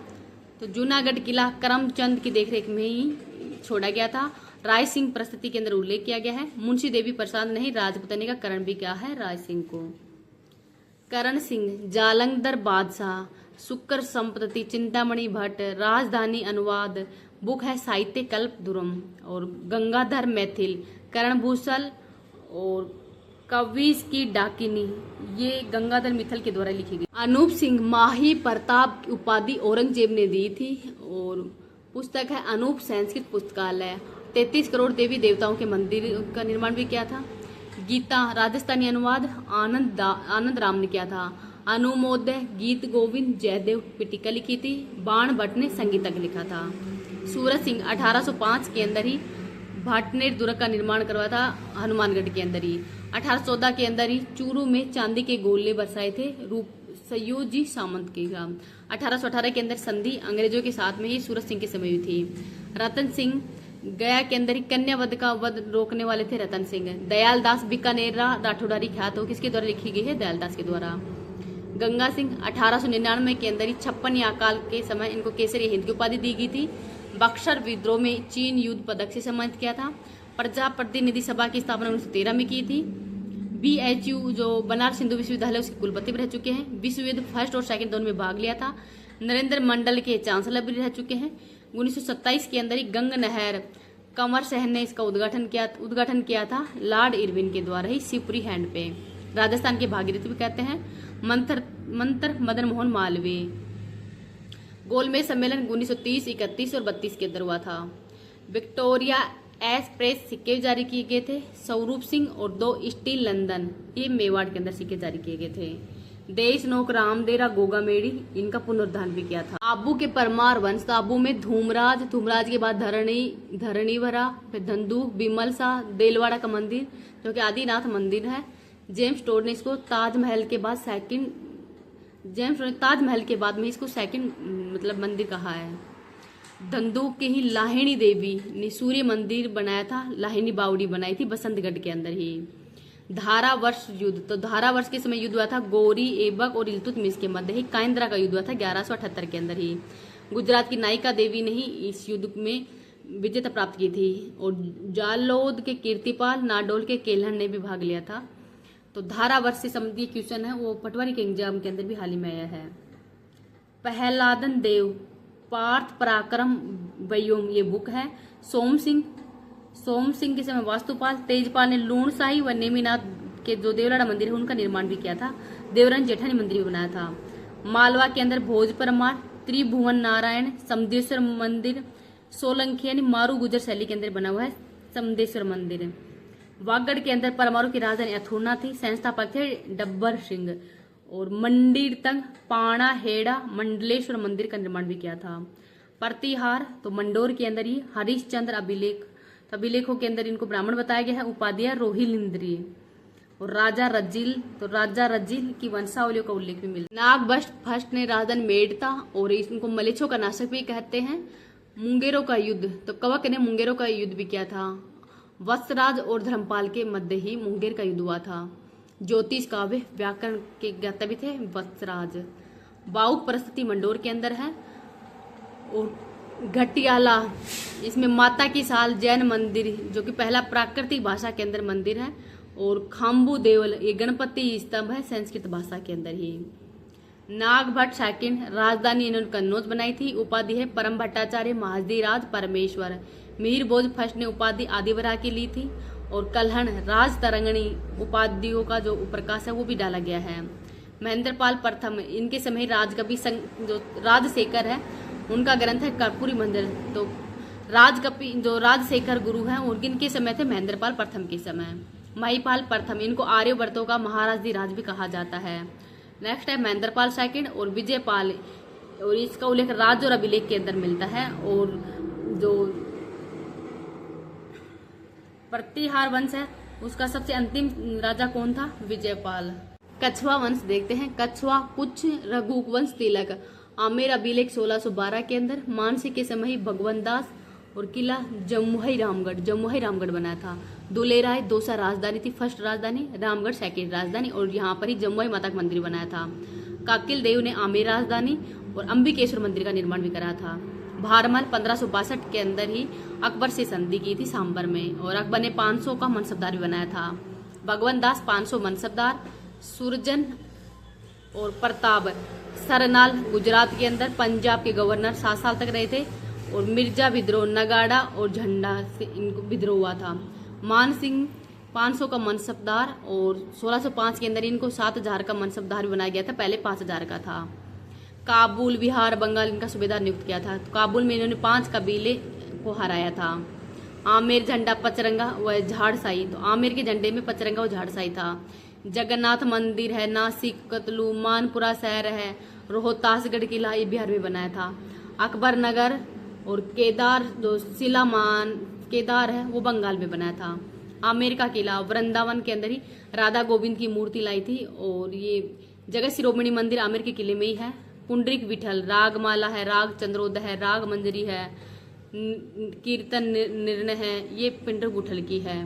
तो जूनागढ़ किला करमचंद की देखरेख में ही छोड़ा गया था। राय सिंह प्रस्तुति के अंदर उल्लेख किया गया है। मुंशी देवी प्रसाद ने ही राजपुताने का करण भी किया है राय सिंह को। करण सिंह जालंधर बादशाह, शुक्र संपत्ति, चिंतामणि भट्ट, राजधानी अनुवाद बुक है साहित्य कल्प दुरम। और गंगाधर मैथिल, करणभूषण और कविस की डाकिनी ये गंगाधर मित्तल के द्वारा लिखी गई। अनूप सिंह माही प्रताप की उपाधि औरंगजेब ने दी थी। और पुस्तक है अनूप संस्कृत पुस्तकालय। 33 करोड़ देवी देवताओं के मंदिर का निर्माण भी किया था। गीता राजस्थानी अनुवाद आनंद राम ने किया था। अनुमोदय गीत गोविंद जयदेव पिटिका लिखी थी। बाण भट्ट ने संगीतक लिखा था। सूरज सिंह 1805 के अंदर ही भाटनेर दुर्ग का निर्माण करवाया था हनुमानगढ़ के अंदर ही। 1814 के अंदर ही चूरू में चांदी के गोले बरसाए थे रूप सयोजी सामंत के काम। 1818 के अंदर संधि अंग्रेजों के साथ में ही सूरज सिंह के समय हुई थी। रतन सिंह गया के अंदर ही कन्या वध का वध रोकने वाले थे रतन सिंह। दयाल दास बीकानेरा राठौड़ारी ख्यात हो किसके द्वारा लिखी गई है? दयाल दास के द्वारा। गंगा सिंह 1899 के अंदर ही 56 अकाल के समय इनको केसरी हिंद की उपाधि दी गई थी। बक्सर विद्रोह में चीन युद्ध पदक से सम्मानित किया था। प्रजा प्रतिनिधि सभा की स्थापना 1913 में की थी। BHU जो बनारस हिंदू विश्वविद्यालय उसके कुलपति भी रह चुके हैं। विश्व युद्ध फर्स्ट और सेकंड दोनों में भाग लिया था। नरेंद्र मंडल के चांसलर भी रह चुके हैं। 1927 के अंदर ही गंग नहर कंवर सहन ने इसका उद्घाटन किया था लॉर्ड इरविन के द्वारा ही शिवपुरी हैंड पे। राजस्थान के भागीरथी भी कहते हैं। मंत्र मदन मोहन मालवीय। गोलमेज सम्मेलन 1930, 31 और 32 के अंदर हुआ था। विक्टोरिया एक्सप्रेस सिक्के जारी किए गए थे। स्वरूप सिंह और 2 स्टील लंदन ये मेवाड़ के अंदर सिक्के जारी किए गए थे। देश नोक रामदेरा गोगामेड़ी इनका पुनरुद्धार भी किया था। आबू के परमार वंश, तो आबू में धूमराज के बाद धरणीवरा, फिर धंदूक, बिमल शाह, देलवाड़ा का मंदिर जो कि आदिनाथ मंदिर है। जेम्स टोड ने इसको ताजमहल के बाद में इसको सेकंड मतलब मंदिर कहा है। धंधुक की ही लाहिणी देवी ने सूर्य मंदिर बनाया था, लाहिणी बावड़ी बनाई थी बसंतगढ़ के अंदर ही। धारावर्ष युद्ध, तो धारावर्ष के समय युद्ध हुआ था गौरी ऐबक और इल्तुतमिश के मध्य ही। काइंद्रा का युद्ध हुआ था 1178 के अंदर ही। गुजरात की नायिका देवी ने ही इस युद्ध में विजेता प्राप्त की थी और जालोद के कीर्तिपाल, नाडोल के केलहन ने भी भाग लिया था। तो धारावर्ष से संबंधित क्वेश्चन है वो पटवारी के एग्जाम के अंदर भी हाल ही में आया है। प्रहलादन देव पार्थ पराक्रम व्योम ये बुक है। सोम सिंह के समय वास्तुपाल, तेजपाल ने लूण शाही व नेमिनाथ के जो देवलाड़ा मंदिर है उनका निर्माण भी किया था। देवरान जेठानी मंदिर भी बनाया था। मालवा के अंदर भोज परमार, त्रिभुवन नारायण, समदेश्वर मंदिर, सोलंकी यानी मारू गुजर शैली के अंदर बना हुआ है समदेश्वर मंदिर। वागड़ के अंदर परमाणु की राजधानी अथुर्ना थी। संस्थापक थे डब्बर सिंह। और मंदिर तक पाणा हेड़ा मंडलेश्वर मंदिर का निर्माण भी किया था। प्रतिहार, तो मंडोर के अंदर ही हरिश्चंद्र अभिलेख, तो अभिलेखों के अंदर इनको ब्राह्मण बताया गया है। उपाध्याय रोहिलिंद्री। और राजा रजिल, तो राजा रजिल की वंशावलियों का उल्लेख भी मिलता है। नागभट्ट फर्स्ट ने राजधानी मेड़ता और इनको मलेच्छों का नाशक भी कहते हैं। मुंगेरों का युद्ध, तो कवक ने मुंगेरों का युद्ध भी किया था। वत्सराज और धर्मपाल के मध्य ही मुंगेर का युद्ध हुआ था। ज्योतिष काव्य व्याकरण के ज्ञाता भी थे वत्सराज। बाउक परिस्थिति मंडोर के अंदर है। और घटियाला, इसमें माता की साल जैन मंदिर जो कि पहला प्राकृतिक भाषा के अंदर मंदिर है। और खाम्बू देवल ये गणपति स्तंभ है संस्कृत भाषा के अंदर ही। नागभट्ट सेकंड राजधानी इन्होंने कन्नौज बनाई थी। उपाधि है परम भट्टाचार्य, महाजदी राज, परमेश्वर। मीर भोज फर्स्ट ने उपाधि आदिवरा की ली थी। और कल्हण राज तरंगणी उपाधियों का जो प्रकाश है वो भी डाला गया है। महेंद्रपाल प्रथम, इनके समय राजकवि जो राजशेखर है उनका ग्रंथ है कर्पूरी मंदिर। तो राजकवि जो राजशेखर गुरु हैं उनके समय थे महेंद्रपाल प्रथम के समय। महिपाल प्रथम, इनको आर्यवर्तों का महाराजधिराज भी कहा जाता है। नेक्स्ट है महेंद्रपाल सेकंड और विजयपाल, और इसका उल्लेख राज और अभिलेख के अंदर मिलता है। और जो प्रतिहार वंश है उसका सबसे अंतिम राजा कौन था? विजयपाल। कछवा वंश देखते हैं। कछवा कुछ रघुवंश तिलक, आमेर अभिलेख 1612 के अंदर। मानसी के समय भगवंत दास और किला जमुई रामगढ़ बनाया था। दुलेराय दोसा राजधानी थी, फर्स्ट राजधानी। रामगढ़ सेकंड राजधानी। और यहाँ पर ही जमुई माता का मंदिर बनाया था। काकिल देव ने आमेर राजधानी और अंबिकेश्वर मंदिर का निर्माण भी करा था। भारमल 1562 के अंदर ही अकबर से संधि की थी सांबर में। और अकबर ने 500 का मनसबदार भी बनाया था। भगवंत दास 500 मनसबदार। सुरजन और प्रताप सरनाल गुजरात के अंदर पंजाब के गवर्नर 7 साल तक रहे थे। और मिर्जा विद्रोह नगाड़ा और झंडा से इनको विद्रोह हुआ था। मान सिंह 500 का मनसबदार और 1605 के अंदर इनको 7000 का मनसबदार भी बनाया गया था, पहले 5000 का था। काबुल बिहार बंगाल इनका सूबेदार नियुक्त किया था। तो काबुल में इन्होंने 5 कबीले को हराया था। आमेर झंडा पचरंगा व झाड़साई, तो आमेर के झंडे में पचरंगा व झाड़साई था। जगन्नाथ मंदिर है। नासिक, कतलू, मानपुरा शहर है। रोहतासगढ़ किला ये बिहार में बनाया था। अकबर नगर और केदार जो शिलामान केदार है वो बंगाल में बनाया था। आमेर का किला वृंदावन के अंदर ही राधा गोविंद की मूर्ति लाई थी। और ये जगत शिरोमणि मंदिर आमेर के किले में ही है। पुंडरिक विठल, रागमाला है, राग चंद्रोदय है, राग मंजरी है, कीर्तन निर्णय है, ये पिंडर गुठल की है।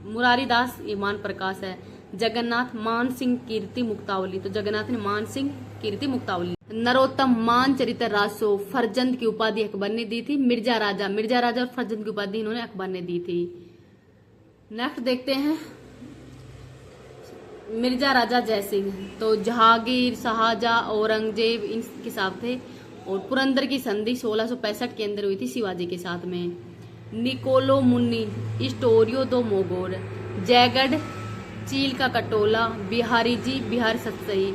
मुरारीदास ईमान प्रकाश है। जगन्नाथ मान सिंह कीर्ति मुक्तावली, तो जगन्नाथ ने मान सिंह कीर्ति मुक्तावली। नरोत्तम मान चरित्र रासो फरजंद की उपाधि अकबर ने दी थी। मिर्जा राजा और फरजंद की उपाधि इन्होंने अकबर ने दी थी। नेक्स्ट देखते हैं मिर्जा राजा जयसिंह, तो जहांगीर, शाहजहां, औरंगजेब इनके साथ थे। और पुरंदर की संधि 1665 के अंदर हुई थी शिवाजी के साथ में। निकोलो मुन्नी, स्टोरियो दो मोगोर, जयगढ़, चील का कटोला, बिहारी जी, बिहार सतसई,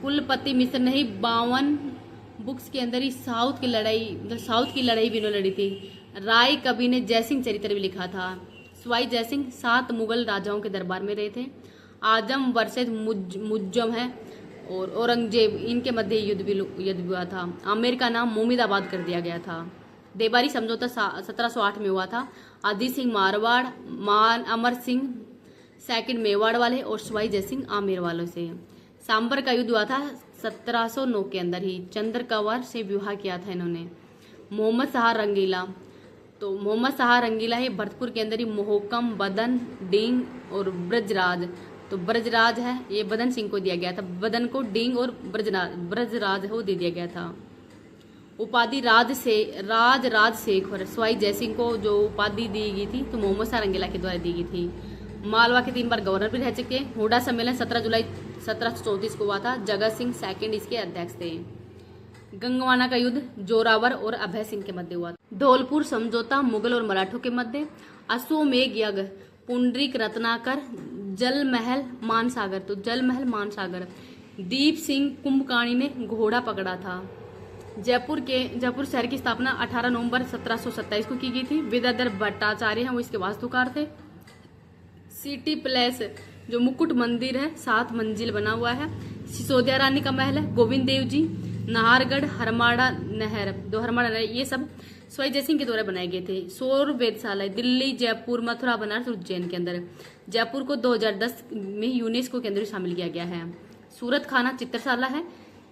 कुलपति मिश्र ने ही 52 बुक्स के अंदर ही साउथ की लड़ाई भी इन्होंने लड़ी थी। राय कवि ने जयसिंह चरित्र भी लिखा था। सवाई जयसिंह 7 मुगल राजाओं के दरबार में रहे थे। आजम वर्सेस मुज्जम है और औरंगजेब इनके मध्य युद्ध हुआ था। आमेर का नाम मोमिदाबाद कर दिया गया था। देबारी समझौता 1708 में हुआ था। अजीत सिंह मारवाड़, अमर सिंह सेकंड मेवाड़ वाले और सवाई जयसिंह आमेर वालों से। सांबर का युद्ध हुआ था 1709 के अंदर ही चंद्र कंवर से विवाह किया था इन्होंने। मोहम्मद शाह रंगीला, तो मोहम्मद शाह रंगीला है भरतपुर के अंदर ही मोहकम, बदन, डींग और ब्रजराज। तो ब्रजराज है ये बदन सिंह को दिया गया था, बदन को डींग और ब्रजराज को दे दिया गया था। उपाधि राजशेखर स्वाई जयसिंह को जो उपाधि दी गई थी तो मोहम्मद शाह रंगीला के द्वारा दी गई थी। मालवा के 3 बार गवर्नर भी रह चुके हैं। हुडा सम्मेलन 17 जुलाई 1734 को हुआ था। जगत सिंह सेकंड इसके अध्यक्ष थे। गंगवाना का युद्ध जोरावर और अभय सिंह के मध्य हुआ। धौलपुर समझौता मुगल और मराठों के मध्य। अश्वमेघ यज्ञ, पुंडरीक रत्नाकर, जल महल मानसागर, तो जल महल मानसागर। दीप सिंह कुंभकाणी ने घोड़ा पकड़ा था। जयपुर शहर की स्थापना 18 नवंबर 1727 को की गई थी। विद्याधर भट्टाचार्य हैं वो इसके वास्तुकार थे। सिटी पैलेस जो मुकुट मंदिर है 7 मंजिल बना हुआ है। सिसोदिया रानी का महल है। गोविंद देव जी, नाहरगढ़, हरमाड़ा नहर, ये सब स्वाई जयसिंह के द्वारा बनाए गए थे। सौर वेधशाला दिल्ली, जयपुर, मथुरा, बनारस, उज्जैन के अंदर। जयपुर को 2010 में यूनेस्को के अंदर शामिल किया गया है। सूरत खाना चित्रशाला है।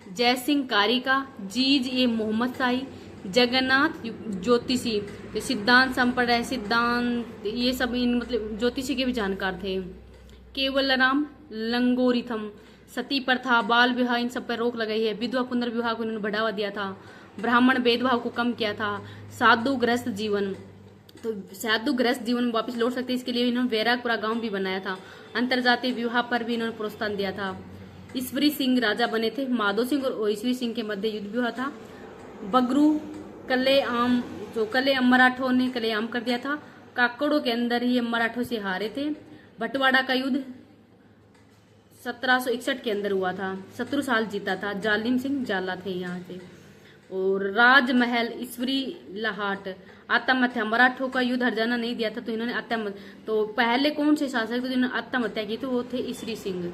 जयसिंह कारी का, जीज ए मोहम्मद शाही, जगन्नाथ ज्योतिषी, सिद्धांत संप्रदाय, सिद्धांत ये सब इन मतलब ज्योतिषी के भी जानकार थे। केवलराम लंगोरिथम, सती प्रथा, बाल विवाह इन सब पर रोक लगाई है। विधवा पुनर्विवाह को इन्होंने बढ़ावा दिया था। ब्राह्मण भेदभाव को कम किया था। साधु गृहस्थ जीवन, तो साधु गृहस्थ जीवन वापस लौट सकते इसके लिए इन्होंने वैरागपुरा गांव भी बनाया था। अंतरजातीय विवाह पर भी इन्होंने प्रोत्साहन दिया था। ईश्वरी सिंह राजा बने थे। माधो सिंह और ईश्वरी सिंह के मध्य युद्ध भी हुआ था। बगरू कलेआम, जो कलेआम मराठों ने कलेआम कर दिया था। काकड़ों के अंदर ही मराठों से हारे थे। बंटवाड़ा का युद्ध 1761 के अंदर हुआ था। 17 साल जीता था। जालिम सिंह जाला थे यहाँ से। और राजमहल, ईश्वरी लाहाट, आत्महत्या, मराठों का युद्ध हरजाना नहीं दिया था तो इन्होंने आत्महत्या, तो पहले कौन से शासक थे जिन्होंने आत्महत्या की तो वो थे ईश्वरी सिंह।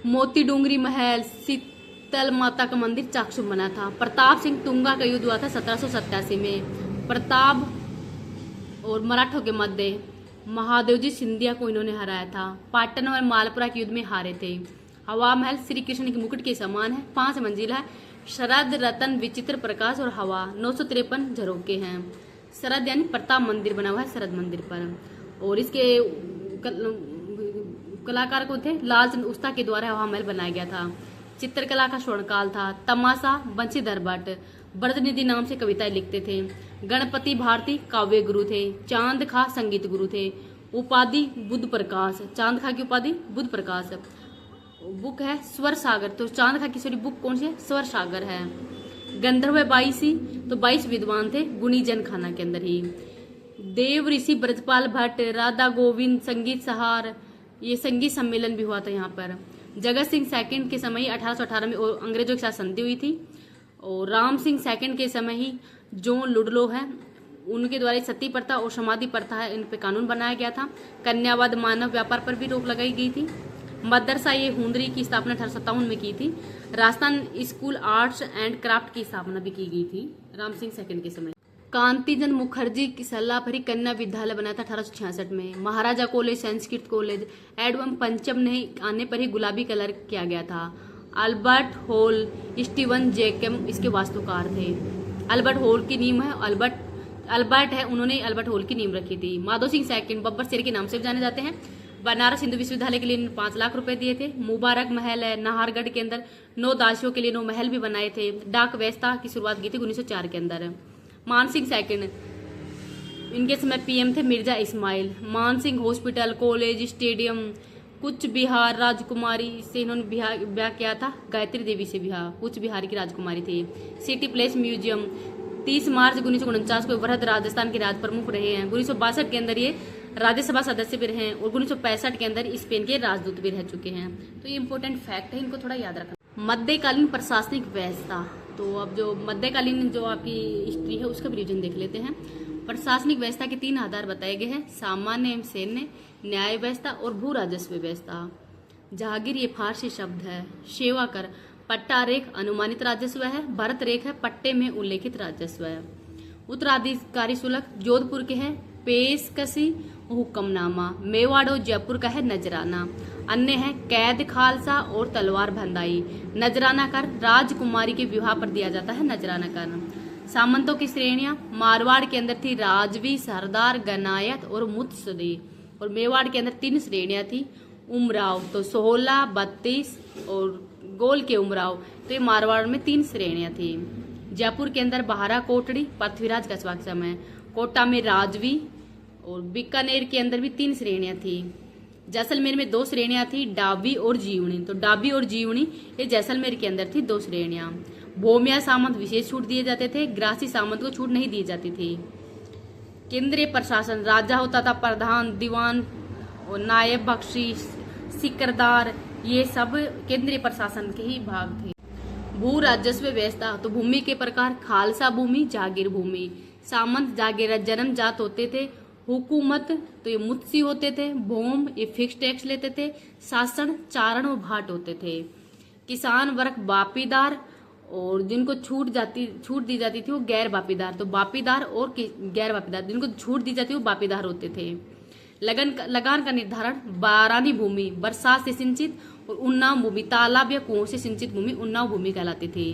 मोती डूंगरी महल, शीतल माता का मंदिर चाक्षुष बना था। प्रताप सिंह तुंगा का युद्ध हुआ था 1787 में। प्रताप और मराठों के मध्य महादेव जी सिंधिया को इन्होंने हराया था। पाटन और मालपुरा के युद्ध में हारे थे। हवा महल श्री कृष्ण के मुकुट के समान है। 5 मंजिल है। शरद रतन विचित्र प्रकाश और हवा 953 झरोके हैं। शरद यानी प्रताप मंदिर बना हुआ है शरद मंदिर पर। और इसके कलाकार को थे लालचंद उस्ता के द्वारा हवा महल बनाया गया था। चित्रकला का स्वर्णकाल था। तमाशा बंशीधर भट्ट ब्रजनिधि नाम से कविताएं लिखते थे। गणपति भारती काव्य गुरु थे। चांद खा संगीत गुरु थे। उपाधि बुद्ध प्रकाश, चांद खा की उपाधि बुद्ध प्रकाश। बुक है स्वर सागर, तो चांद खा की सॉरी बुक कौन सी है? स्वर सागर है। गंधर्व 22 तो 22 विद्वान थे गुणीजन खाना के अंदर ही। देव ऋषि ब्रजपाल भट्ट, राधा गोविंद संगीत सहार, ये संगीत सम्मेलन भी हुआ था यहाँ पर। जगत सिंह सेकंड के समय ही 1818 में अंग्रेजों के साथ संधि हुई थी। और राम सिंह सेकंड के समय ही जॉन लुडलो है उनके द्वारा सती प्रथा और समाधि प्रथा है इन पे कानून बनाया गया था। कन्यावाद मानव व्यापार पर भी रोक लगाई गई थी। मदरसा ये हुंदरी की स्थापना 1857 में की थी। Rajasthan school arts and craft की स्थापना भी की गई थी राम सिंह सेकंड के समय। कांतिचंद मुखर्जी की सलाह पर ही कन्या विद्यालय बनाया था 1866 में। महाराजा कॉलेज, संस्कृत कॉलेज, एडम पंचम ने आने पर ही गुलाबी कलर किया गया था। अल्बर्ट हॉल, स्टीवन जैकम इसके वास्तुकार थे। अल्बर्ट हॉल की नींव है अल्बर्ट है उन्होंने अल्बर्ट हॉल की नींव रखी थी। माधो सिंह सेकंड बब्बर शेर के नाम से भी जाने जाते हैं। बनारस हिंदू विश्वविद्यालय के लिए 5 लाख रुपए दिए थे। मुबारक महल है नाहरगढ़ के अंदर। 9 दासियों के लिए 9 महल भी बनाए थे। डाक व्यवस्था की शुरुआत की थी 1904 के अंदर। मान सिंह सेकंड इनके समय पीएम थे मिर्जा इस्माइल। मान सिंह हॉस्पिटल, कॉलेज, स्टेडियम, कुछ बिहार राजकुमारी से इन्होंने ब्याह किया था। गायत्री देवी से ब्याह, कुछ बिहार की राजकुमारी थी। सिटी प्लेस म्यूजियम 30 मार्च 1949 को वरहद राजस्थान के राज प्रमुख रहे हैं। 1962 के अंदर ये राज्यसभा सदस्य भी रहे हैं और 1965 के अंदर स्पेन के राजदूत भी रह चुके हैं। तो ये इंपॉर्टेंट फैक्ट है, इनको थोड़ा याद रखना। मध्यकालीन प्रशासनिक व्यवस्था, तो अब जो मध्यकालीन जो आपकी हिस्ट्री है उसका भी रिवीजन देख लेते हैं। प्रशासनिक व्यवस्था के 3 आधार बताए गए हैं, सामान्य एवं सैन्य, न्याय व्यवस्था और भू राजस्व व्यवस्था। जहागीर ये फारसी शब्द है। सेवा कर, पट्टा रेख अनुमानित राजस्व है। भरत रेख है, पट्टे में उल्लेखित राजस्व है। उत्तराधिकारी शुल्क जोधपुर के हैं पेशकशी हुक्मनामा। मेवाड़ और जयपुर का है नजराना। अन्य है कैद खालसा और तलवार भंदाई। नजराना कर राजकुमारी के विवाह पर दिया जाता है नजराना कर। सामंतों की श्रेणियां मारवाड़ के अंदर थी राजवी, सरदार, गनायत और मुत्सदी। और मेवाड़ के अंदर 3 श्रेणियां थी, उमराव तो 16, 32 और गोल के उमराव। तो ये मारवाड़ में 3 श्रेणियां थी। जयपुर के अंदर बहारा कोटड़ी पृथ्वीराज का समय। कोटा में राजवी और बीकानेर के अंदर भी 3 श्रेणियां थी। जैसलमेर में 2 श्रेणियां थी, डाबी और जीवनी। तो डाबी और जीवनी ये जैसलमेर के अंदर थी 2 श्रेणियां। भोमिया सामंत विशेष छूट दिए जाते थे, ग्रासी सामंत को छूट नहीं दी जाती थी। केंद्रीय प्रशासन राजा होता था, प्रधान, दीवान और नायब बख्शी, सिकरदार, ये सब केंद्रीय प्रशासन के ही भाग थे। भू राजस्व व्यवस्था तो भूमि के प्रकार खालसा भूमि, जागीर भूमि। सामंत जागीर जन्म जात होते थे। हुकूमत तो ये मुत्सी होते थे। भूम ये फिक्स टैक्स लेते थे। शासन चारण और भाट होते थे। किसान वर्ग बापीदार और जिनको छूट दी जाती थी वो गैर बापीदार। तो बापीदार और गैर बापीदार, जिनको छूट दी जाती वो बापीदार होते थे। लगान का निर्धारण बारानी भूमि बरसात से सिंचित और उन्नाव भूमि तालाब या कुओं से सिंचित भूमि उन्नाव भूमि कहलाती थी।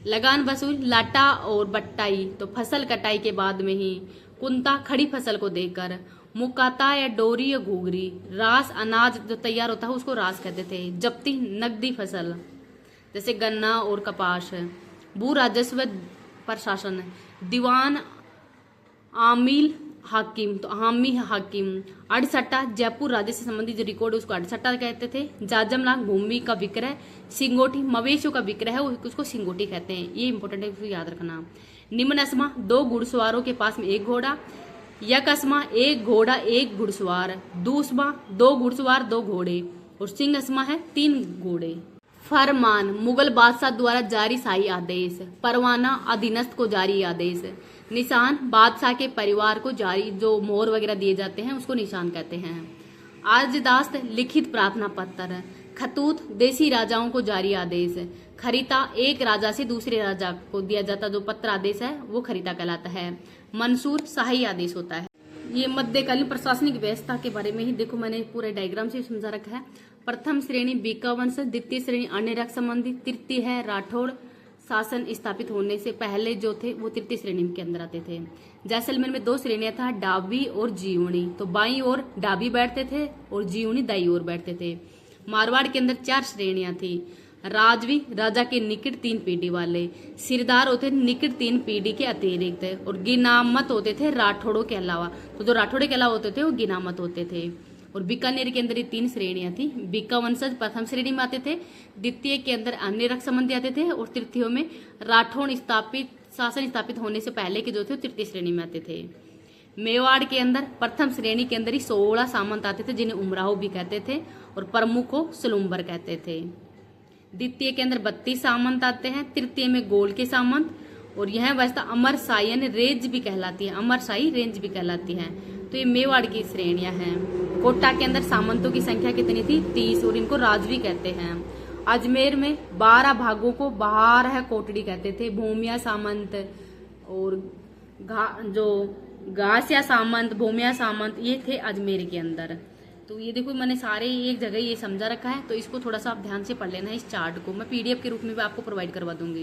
लगान वसूल लाटा और बट्टाई तो फसल कटाई के बाद में ही। कुंता खड़ी फसल को देकर। मुकाता या डोरी या घूघरी। रास अनाज जो तैयार होता है उसको रास कहते थे। जब्ती नकदी फसल जैसे गन्ना और कपास। भू राजस्व प्रशासन दीवान, आमिल, हाकिम तो हामी हाकिम। अड़सट्टा जयपुर राज्य से संबंधित जो रिकॉर्ड उसको अड़सट्टा कहते थे। जाजमलांग भूमि का विक्रय। सिंगोटी मवेशियों का विक्रय है उसको सिंगोटी कहते हैं। ये इंपॉर्टेंट है, इसको याद रखना। निम्न अस्मा 2 घुड़सवारों के पास में 1 घोड़ा। यकस्मा 1 घोड़ा 1 घुड़सवार। दूसमा 2 घुड़सवार 2 घोड़े। और सिंह अस्मा है 3 घोड़े। फरमान मुगल बादशाह द्वारा जारी शाही आदेश। परवाना अधीनस्थ को जारी आदेश। निशान बादशाह के परिवार को जारी जो मोहर वगैरह दिए जाते हैं उसको निशान कहते हैं। आजदास्त लिखित प्रार्थना पत्र। खतूत देसी राजाओं को जारी आदेश। खरीता एक राजा से दूसरे राजा को दिया जाता जो पत्र आदेश है वो खरीता कहलाता है। मंसूर शाही आदेश होता है। ये मध्यकालीन प्रशासनिक व्यवस्था के बारे में ही देखो मैंने पूरे डायग्राम से समझा रखा है। प्रथम श्रेणी बीका वंश, द्वितीय श्रेणी अन्य रक्त संबंधी, तृतीय है राठौड़। शासन स्थापित होने से पहले जो थे वो तृतीय श्रेणी के अंदर आते थे। जैसलमेर में 2 श्रेणियां था, डाबी और जीवनी। तो बाई और डाबी बैठते थे और जीवनी दाई ओर बैठते थे। मारवाड़ के अंदर 4 श्रेणियां थी। राजवी राजा के निकट 3 पीढ़ी वाले। सिरदार होते निकट 3 पीढ़ी के अतिरिक्त। और गिनामत होते थे राठौड़ों के अलावा। तो जो राठौड़े के अलावा होते थे वो गिनामत होते थे। और बीकानेर के अंदर ये 3 श्रेणियां थी। बीका वंशज प्रथम श्रेणी में आते थे, द्वितीय के अंदर अन्य रक्त संबंधी आते थे और तृतीय में राठौड़ शासन स्थापित होने से पहले के जो थे तृतीय श्रेणी में आते थे। मेवाड़ के अंदर प्रथम श्रेणी के अंदर ही 16 सामंत आते थे जिन्हें उमराव भी कहते थे और प्रमुख को सलूम्बर कहते थे। द्वितीय के अंदर 32 सामंत आते हैं, तृतीय में गोल के सामंत। और यह व्यवस्था अमर शाही रेंज भी कहलाती है, अमर शाही रेंज भी कहलाती है। तो ये मेवाड़ की श्रेणियां हैं। कोटा के अंदर सामंतों की संख्या कितनी थी? 30 और इनको राजवी कहते हैं। अजमेर में 12 भागों को बहार है कोटड़ी कहते थे। भूमिया सामंत और जो घासिया सामंत, भूमिया सामंत ये थे अजमेर के अंदर। तो ये देखो मैंने सारे एक जगह ये समझा रखा है, तो इसको थोड़ा सा आप ध्यान से पढ़ लेना है। इस चार्ट को मैं PDF के रूप में भी आपको प्रोवाइड करवा दूंगी।